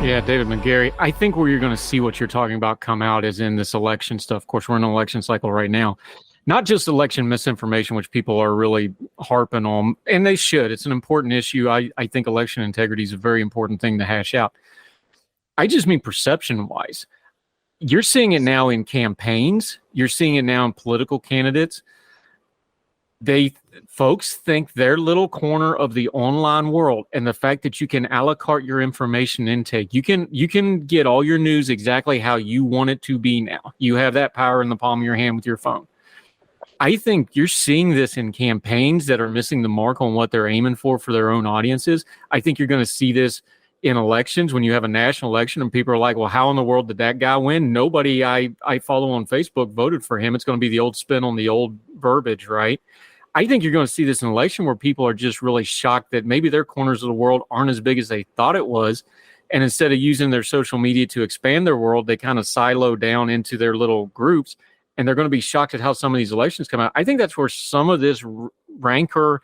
Yeah, David McGarry. I think where you're going to see what you're talking about come out is in this election stuff. Of course, we're in an election cycle right now. Not just election misinformation, which people are really harping on, and they should. It's an important issue. I think election integrity is a very important thing to hash out. I just mean perception-wise. You're seeing it now in campaigns. You're seeing it now in political candidates. folks think their little corner of the online world, and the fact that you can a la carte your information intake, you can get all your news exactly how you want it to be now. You have that power in the palm of your hand with your phone. I think you're seeing this in campaigns that are missing the mark on what they're aiming for their own audiences. I think you're going to see this in elections when you have a national election and people are like, well, how in the world did that guy win? Nobody I follow on Facebook voted for him. It's going to be the old spin on the old verbiage, right? I think you're going to see this in an election where people are just really shocked that maybe their corners of the world aren't as big as they thought it was. And instead of using their social media to expand their world, they kind of silo down into their little groups. And they're going to be shocked at how some of these elections come out. I think that's where some of this rancor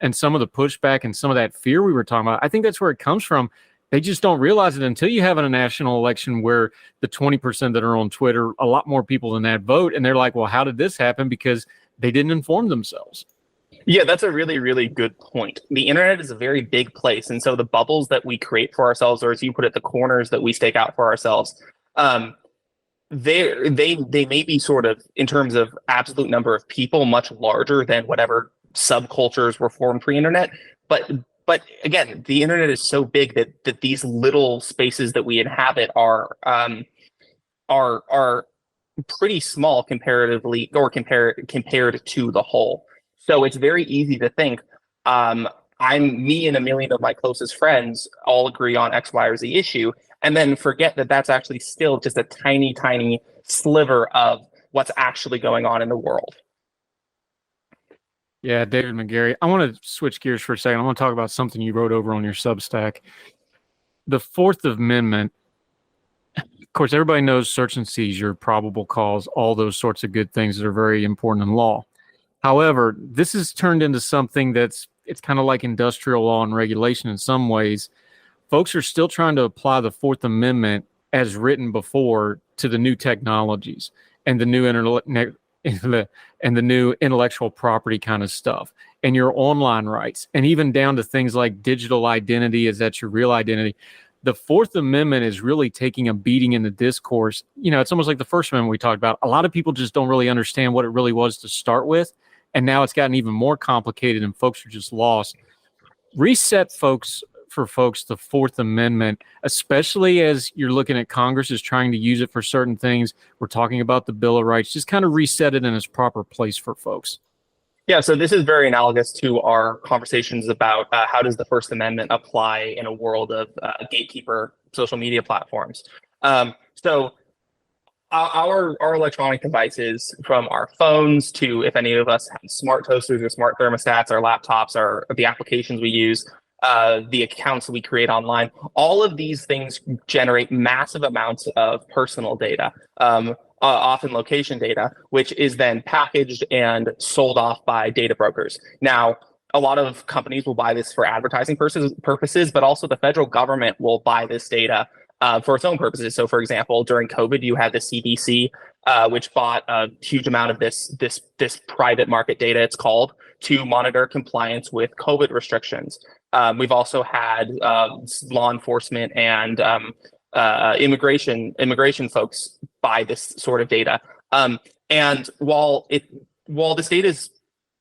and some of the pushback and some of that fear we were talking about, I think that's where it comes from. They just don't realize it until you have a national election where the 20% that are on Twitter, a lot more people than that vote. And they're like, well, how did this happen? Because they didn't inform themselves. Yeah, that's a really, really good point. The internet is a very big place. And so the bubbles that we create for ourselves, or as you put it, the corners that we stake out for ourselves, they may be sort of, in terms of absolute number of people, much larger than whatever subcultures were formed pre-internet. But again, the internet is so big that these little spaces that we inhabit are pretty small comparatively, or compared to the whole. So it's very easy to think, me and a million of my closest friends all agree on X, Y, or Z issue, and then forget that that's actually still just a tiny, tiny sliver of what's actually going on in the world. Yeah, David McGarry. I want to switch gears for a second. I want to talk about something you wrote over on your Substack. The Fourth Amendment. Of course, everybody knows search and seizure, probable cause, all those sorts of good things that are very important in law. However, this has turned into something it's kind of like industrial law and regulation in some ways. Folks are still trying to apply the Fourth Amendment as written before to the new technologies and the new new intellectual property kind of stuff and your online rights, and even down to things like digital identity. Is that your real identity? The Fourth Amendment is really taking a beating in the discourse. You know, it's almost like the First Amendment we talked about. A lot of people just don't really understand what it really was to start with. And now it's gotten even more complicated and folks are just lost. Reset for folks the Fourth Amendment, especially as you're looking at Congress is trying to use it for certain things. We're talking about the Bill of Rights. Just kind of reset it in its proper place for folks. Yeah, so this is very analogous to our conversations about how does the First Amendment apply in a world of gatekeeper social media platforms. So our electronic devices, from our phones to, if any of us have smart toasters or smart thermostats, our laptops, or the applications we use, the accounts we create online, all of these things generate massive amounts of personal data, often location data, which is then packaged and sold off by data brokers. Now, a lot of companies will buy this for advertising purposes, but also the federal government will buy this data for its own purposes. So, for example, during COVID, you had the CDC, which bought a huge amount of this private market data, it's called, to monitor compliance with COVID restrictions. We've also had law enforcement and immigration folks buy this sort of data. And while this data is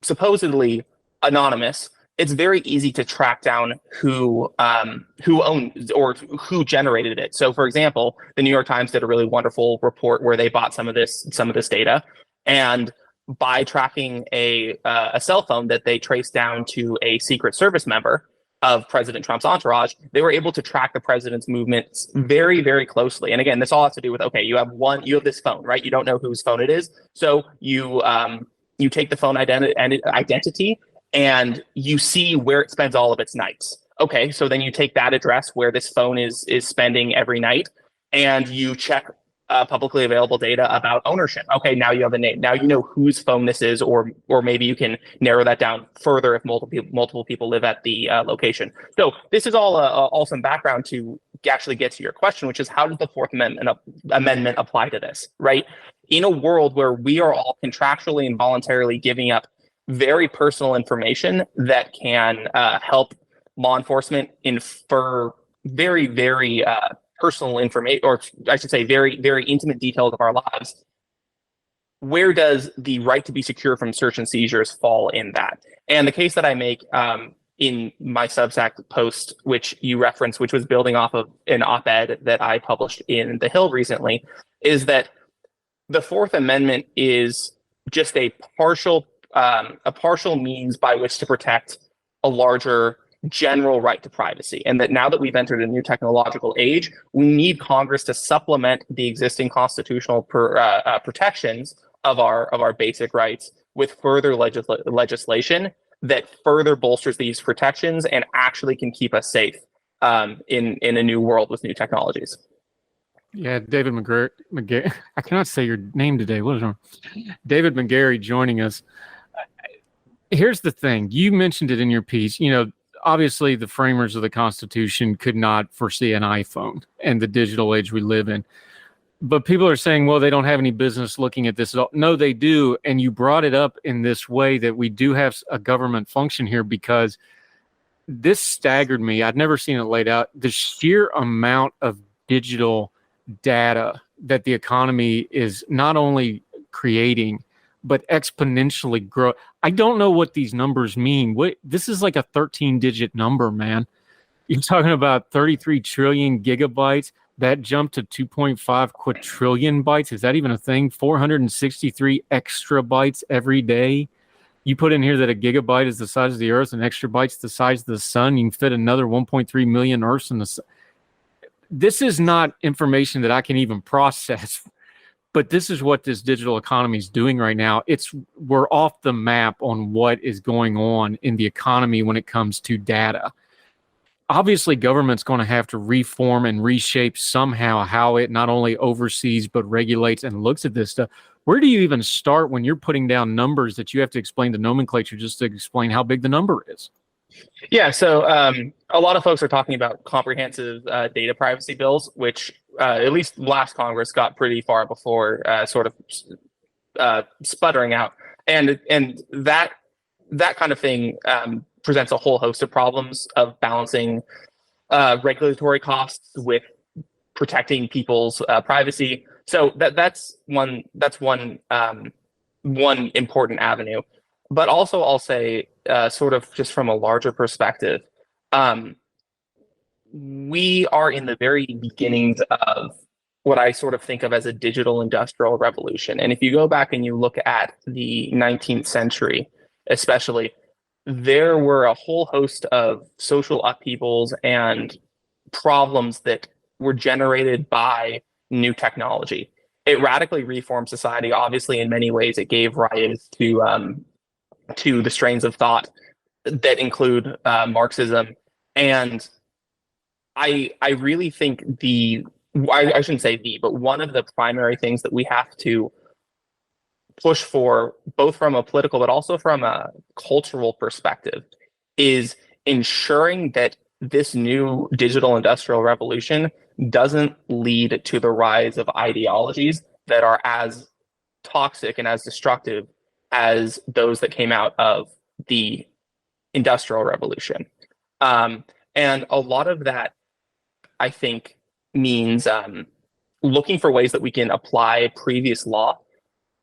supposedly anonymous, it's very easy to track down who owns or who generated it. So, for example, the New York Times did a really wonderful report where they bought some of this data, and by tracking a cell phone that they traced down to a Secret Service member of President Trump's entourage, they were able to track the president's movements very, very closely. And again, this all has to do with, okay, you have this phone, right? You don't know whose phone it is, so you take the phone identity. And you see where it spends all of its nights. Okay, so then you take that address where this phone is spending every night, and you check publicly available data about ownership. Okay, now you have a name. Now you know whose phone this is, or maybe you can narrow that down further if multiple people live at the location. So this is all some background to actually get to your question, which is, how does the Fourth Amendment apply to this, right? In a world where we are all contractually and voluntarily giving up very personal information that can help law enforcement infer very, very personal information, or I should say very, very intimate details of our lives, where does the right to be secure from search and seizures fall in that? And the case that I make in my Substack post, which you referenced, which was building off of an op-ed that I published in The Hill recently, is that the Fourth Amendment is just a partial means by which to protect a larger general right to privacy, and that now that we've entered a new technological age, we need Congress to supplement the existing constitutional protections of our basic rights with further legislation that further bolsters these protections and actually can keep us safe in a new world with new technologies. Yeah, David McGarry. I cannot say your name today. What is wrong? David McGarry joining us. Here's the thing. You mentioned it in your piece. Obviously the framers of the Constitution could not foresee an iPhone and the digital age we live in. But people are saying, well, they don't have any business looking at this at all. No, they do. And you brought it up in this way that we do have a government function here, because this staggered me. I'd never seen it laid out. The sheer amount of digital data that the economy is not only creating, but exponentially grow. I don't know what these numbers mean. This is like a 13-digit number, man. You're talking about 33 trillion gigabytes. That jumped to 2.5 quadrillion bytes. Is that even a thing? 463 extra bytes every day. You put in here that a gigabyte is the size of the Earth and extra bytes the size of the sun. You can fit another 1.3 million Earths in the sun. This is not information that I can even process, but this is what this digital economy is doing right now. We're off the map on what is going on in the economy when it comes to data. Obviously, government's going to have to reform and reshape somehow how it not only oversees, but regulates and looks at this stuff. Where do you even start when you're putting down numbers that you have to explain the nomenclature just to explain how big the number is? Yeah, so a lot of folks are talking about comprehensive data privacy bills, which at least last Congress got pretty far before sort of sputtering out. And that kind of thing presents a whole host of problems of balancing regulatory costs with protecting people's privacy. So that's one important avenue. But also, I'll say, sort of just from a larger perspective, we are in the very beginnings of what I sort of think of as a digital industrial revolution. And if you go back and you look at the 19th century, especially, there were a whole host of social upheavals and problems that were generated by new technology. It radically reformed society. Obviously, in many ways, it gave rise to the strains of thought that include Marxism. And I really think I shouldn't say but one of the primary things that we have to push for, both from a political but also from a cultural perspective, is ensuring that this new digital industrial revolution doesn't lead to the rise of ideologies that are as toxic and as destructive as those that came out of the Industrial Revolution. And a lot of that, I think, means looking for ways that we can apply previous law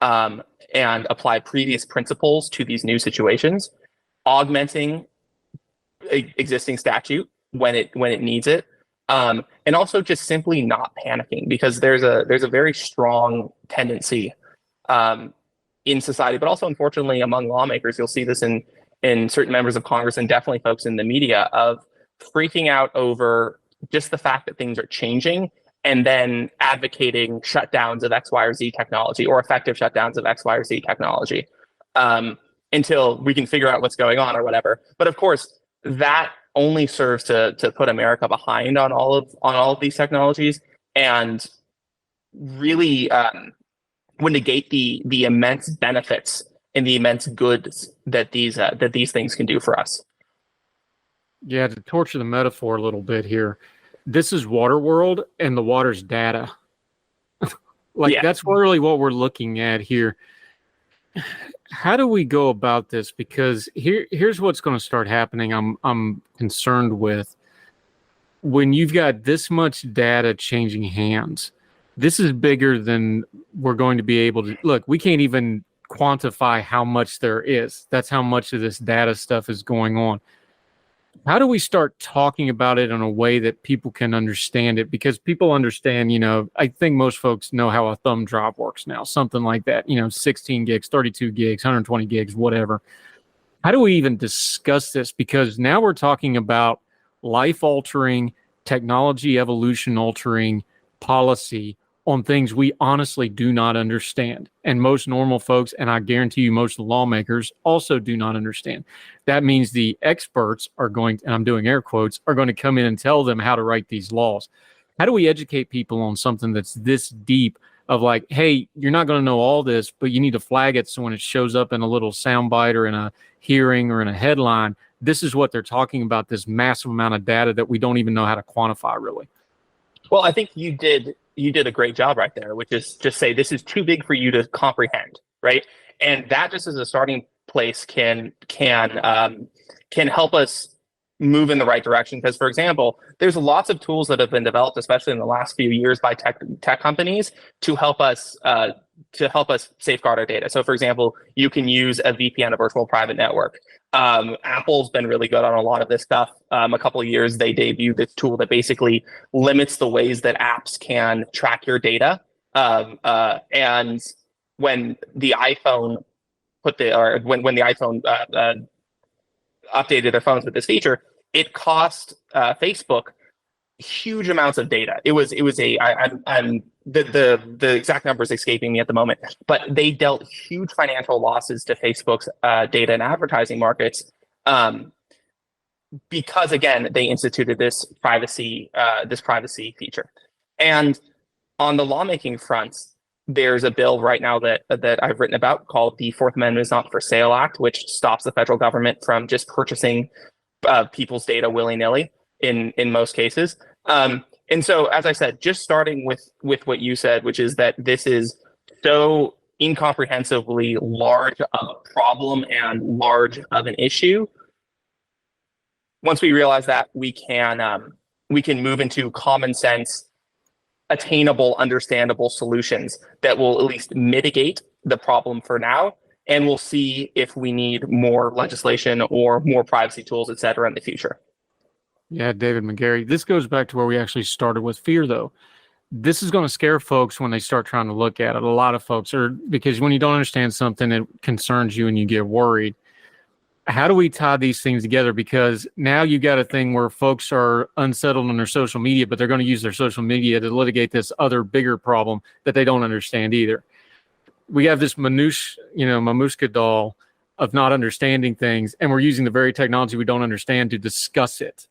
and apply previous principles to these new situations, augmenting existing statute when it needs it, and also just simply not panicking, because there's a very strong tendency in society, but also unfortunately among lawmakers. You'll see this in certain members of Congress and definitely folks in the media, of freaking out over just the fact that things are changing and then advocating shutdowns of X, Y, or Z technology, or effective shutdowns of X, Y, or Z technology until we can figure out what's going on or whatever. But of course, that only serves to put America behind on all of these technologies, and really would negate the immense benefits and the immense goods that these things can do for us. Yeah, to torture the metaphor a little bit here, this is water world and the water's data. That's really what we're looking at here. How do we go about this? Because here's what's going to start happening. I'm concerned with, when you've got this much data changing hands. This is bigger than we're going to be able to look. We can't even quantify how much there is. That's how much of this data stuff is going on. How do we start talking about it in a way that people can understand it? Because people understand, I think most folks know how a thumb drive works now, something like that, 16 gigs, 32 gigs, 120 gigs, whatever. How do we even discuss this? Because now we're talking about life-altering, technology evolution-altering policy on things we honestly do not understand. And most normal folks, and I guarantee you most lawmakers, also do not understand. That means the experts are going, and I'm doing air quotes, are going to come in and tell them how to write these laws. How do we educate people on something that's this deep of like, hey, you're not going to know all this, but you need to flag it so when it shows up in a little soundbite or in a hearing or in a headline, this is what they're talking about, this massive amount of data that we don't even know how to quantify really. Well, I think you did a great job right there, which is just say this is too big for you to comprehend, right? And that just as a starting place can help us move in the right direction. Because, for example, there's lots of tools that have been developed, especially in the last few years, by tech companies to help us safeguard our data. So, for example, you can use a VPN, a virtual private network. Apple's been really good on a lot of this stuff. A couple of years, they debuted this tool that basically limits the ways that apps can track your data. And when the iPhone when the iPhone updated their phones with this feature, it cost Facebook huge amounts of data. The exact numbers escaping me at the moment, but they dealt huge financial losses to Facebook's data and advertising markets because, again, they instituted this privacy feature. And on the lawmaking front, there's a bill right now that I've written about called the Fourth Amendment is Not for Sale Act, which stops the federal government from just purchasing people's data willy-nilly in most cases. And so, as I said, just starting with what you said, which is that this is so incomprehensibly large of a problem and large of an issue. Once we realize that, we can move into common sense, attainable, understandable solutions that will at least mitigate the problem for now. And we'll see if we need more legislation or more privacy tools, et cetera, in the future. Yeah, David McGarry. This goes back to where we actually started with fear, though. This is going to scare folks when they start trying to look at it. A lot of folks are, because when you don't understand something, it concerns you and you get worried. How do we tie these things together? Because now you got a thing where folks are unsettled on their social media, but they're going to use their social media to litigate this other bigger problem that they don't understand either. We have this mamushka doll of not understanding things, and we're using the very technology we don't understand to discuss it.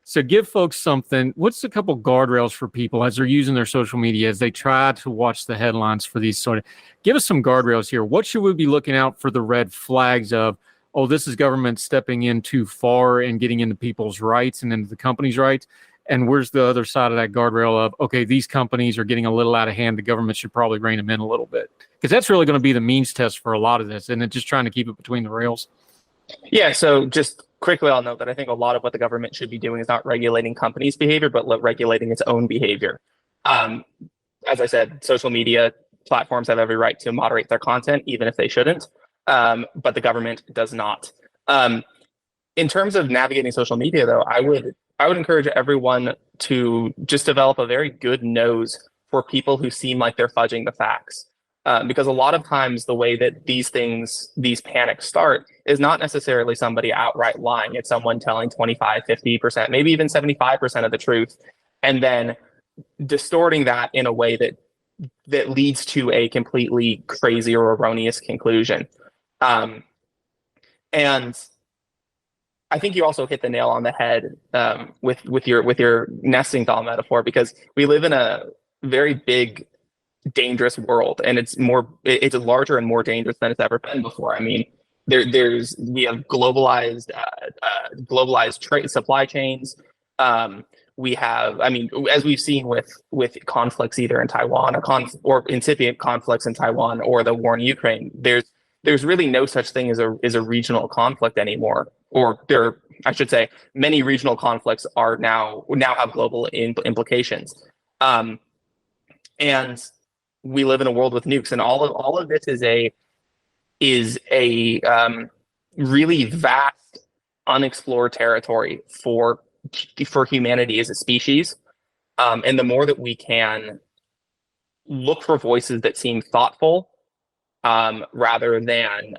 So give folks something. What's a couple guardrails for people as they're using their social media, as they try to watch the headlines for these sort of, give us some guardrails here. What should we be looking out for the red flags of, oh, this is government stepping in too far and getting into people's rights and into the company's rights? And where's the other side of that guardrail of, okay, these companies are getting a little out of hand. The government should probably rein them in a little bit. Because that's really going to be the means test for a lot of this. And it's just trying to keep it between the rails. Yeah, so just quickly, I'll note that I think a lot of what the government should be doing is not regulating companies' behavior, but regulating its own behavior. As I said, social media platforms have every right to moderate their content, even if they shouldn't, but the government does not. In terms of navigating social media, though, I would encourage everyone to just develop a very good nose for people who seem like they're fudging the facts. Because a lot of times the way that these panics start is not necessarily somebody outright lying. It's someone telling 25, 50%, maybe even 75% of the truth, and then distorting that in a way that leads to a completely crazy or erroneous conclusion. And I think you also hit the nail on the head with your nesting doll metaphor, because we live in a very big, dangerous world, and it's larger and more dangerous than it's ever been before. I mean, we have globalized supply chains. We have, I mean, as we've seen with conflicts either in Taiwan or incipient conflicts in Taiwan or the war in Ukraine, there's really no such thing as a regional conflict anymore. Or I should say, many regional conflicts now have global implications. And we live in a world with nukes, and all of this is is a really vast, unexplored territory for humanity as a species. And the more that we can look for voices that seem thoughtful, rather than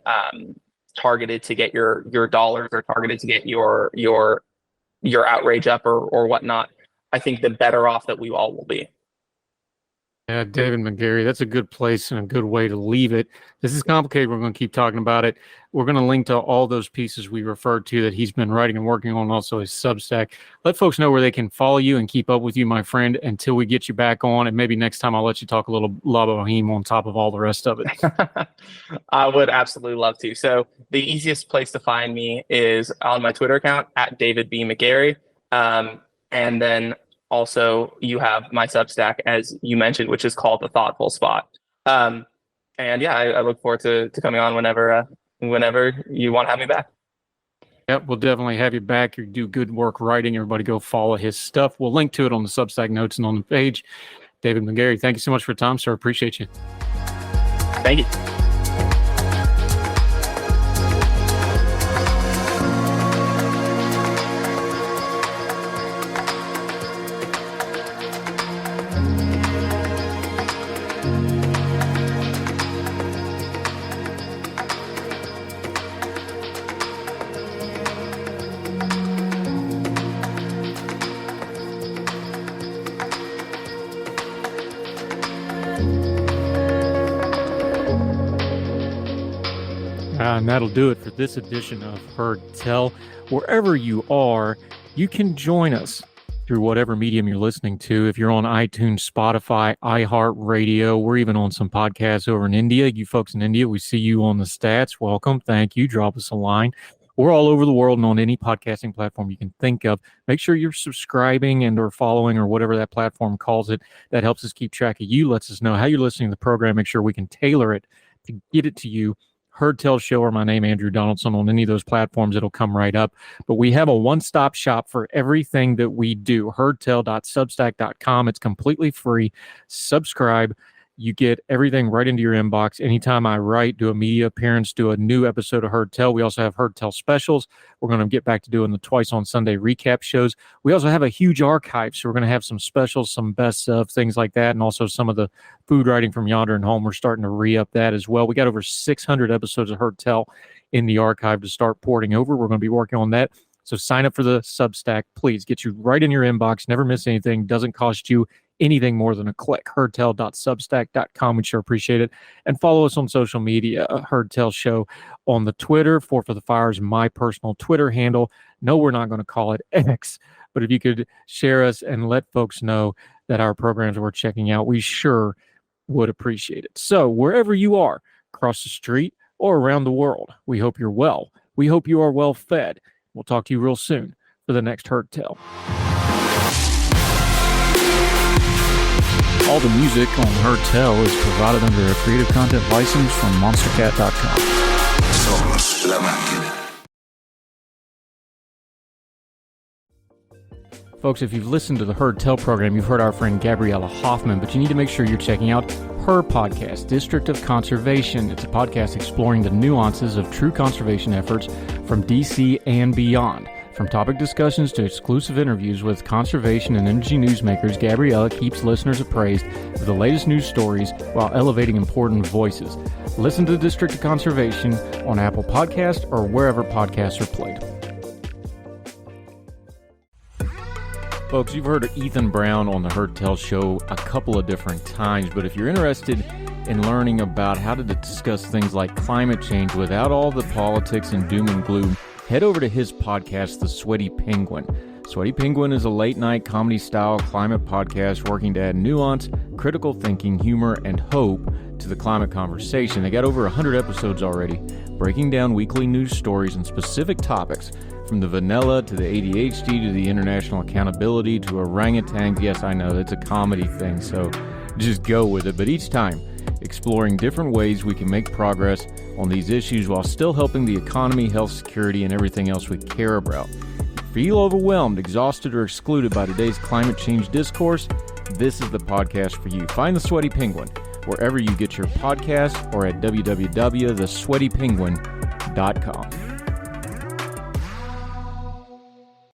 targeted to get your dollars or targeted to get your outrage up or whatnot, I think the better off that we all will be. Yeah, David McGarry, that's a good place and a good way to leave it. This is complicated. We're going to keep talking about it. We're going to link to all those pieces we referred to that he's been writing and working on, also his Substack. Let folks know where they can follow you and keep up with you, my friend, until we get you back on. And maybe next time I'll let you talk a little La Boheme on top of all the rest of it. I would absolutely love to. So the easiest place to find me is on my Twitter account at David B. McGarry. And then also, you have my Substack, as you mentioned, which is called The Thoughtful Spot. And yeah, I look forward to coming on whenever you want to have me back. Yep, we'll definitely have you back. You do good work writing. Everybody go follow his stuff. We'll link to it on the Substack notes and on the page. David McGarry, thank you so much for your time, sir. Appreciate you. Thank you. And that'll do it for this edition of Heard Tell. Wherever you are, you can join us through whatever medium you're listening to. If you're on iTunes, Spotify, iHeartRadio, we're even on some podcasts over in India. You folks in India, we see you on the stats. Welcome. Thank you. Drop us a line. We're all over the world and on any podcasting platform you can think of. Make sure you're subscribing and or following or whatever that platform calls it. That helps us keep track of you, lets us know how you're listening to the program. Make sure we can tailor it to get it to you. Heard Tell Show or my name, Andrew Donaldson, on any of those platforms. It'll come right up. But we have a one-stop shop for everything that we do. Heardtell.substack.com. It's completely free. Subscribe. You get everything right into your inbox. Anytime I write, do a media appearance, do a new episode of Heard Tell. We also have Heard Tell specials. We're going to get back to doing the twice on Sunday recap shows. We also have a huge archive, so we're going to have some specials, some best of, things like that, and also some of the food writing from Yonder and Home. We're starting to re-up that as well. We got over 600 episodes of Heard Tell in the archive to start porting over. We're going to be working on that. So sign up for the Substack. Please get you right in your inbox. Never miss anything. Doesn't cost you anything more than a click. Heardtell.substack.com. We sure appreciate it. And follow us on social media. Heard Tell Show on the Twitter. Four for the Fire is my personal Twitter handle. No, we're not going to call it X, but if you could share us and let folks know that our programs are checking out, we sure would appreciate it. So wherever you are, across the street or around the world, we hope you're well. We hope you are well fed. We'll talk to you real soon for the next Heard Tell. All the music on Heard Tell is provided under a Creative Content license from monstercat.com. Folks, if you've listened to the Heard Tell program, you've heard our friend Gabriella Hoffman, but you need to make sure you're checking out her podcast, District of Conservation. It's a podcast exploring the nuances of true conservation efforts from DC and beyond. From topic discussions to exclusive interviews with conservation and energy newsmakers, Gabriella keeps listeners appraised of the latest news stories while elevating important voices. Listen to the District of Conservation on Apple Podcasts or wherever podcasts are played. Folks, you've heard of Ethan Brown on the Heard Tell Show a couple of different times, but if you're interested in learning about how to discuss things like climate change without all the politics and doom and gloom, head over to his podcast, The Sweaty Penguin. Sweaty Penguin is a late-night comedy-style climate podcast working to add nuance, critical thinking, humor, and hope to the climate conversation. They got over 100 episodes already, breaking down weekly news stories and specific topics, from the vanilla to the ADHD to the international accountability to orangutans. Yes, I know, that's a comedy thing, so just go with it. But each time, exploring different ways we can make progress on these issues while still helping the economy, health, security, and everything else we care about. Feel overwhelmed, exhausted, or excluded by today's climate change discourse? This is the podcast for you. Find The Sweaty Penguin wherever you get your podcasts or at www.thesweatypenguin.com.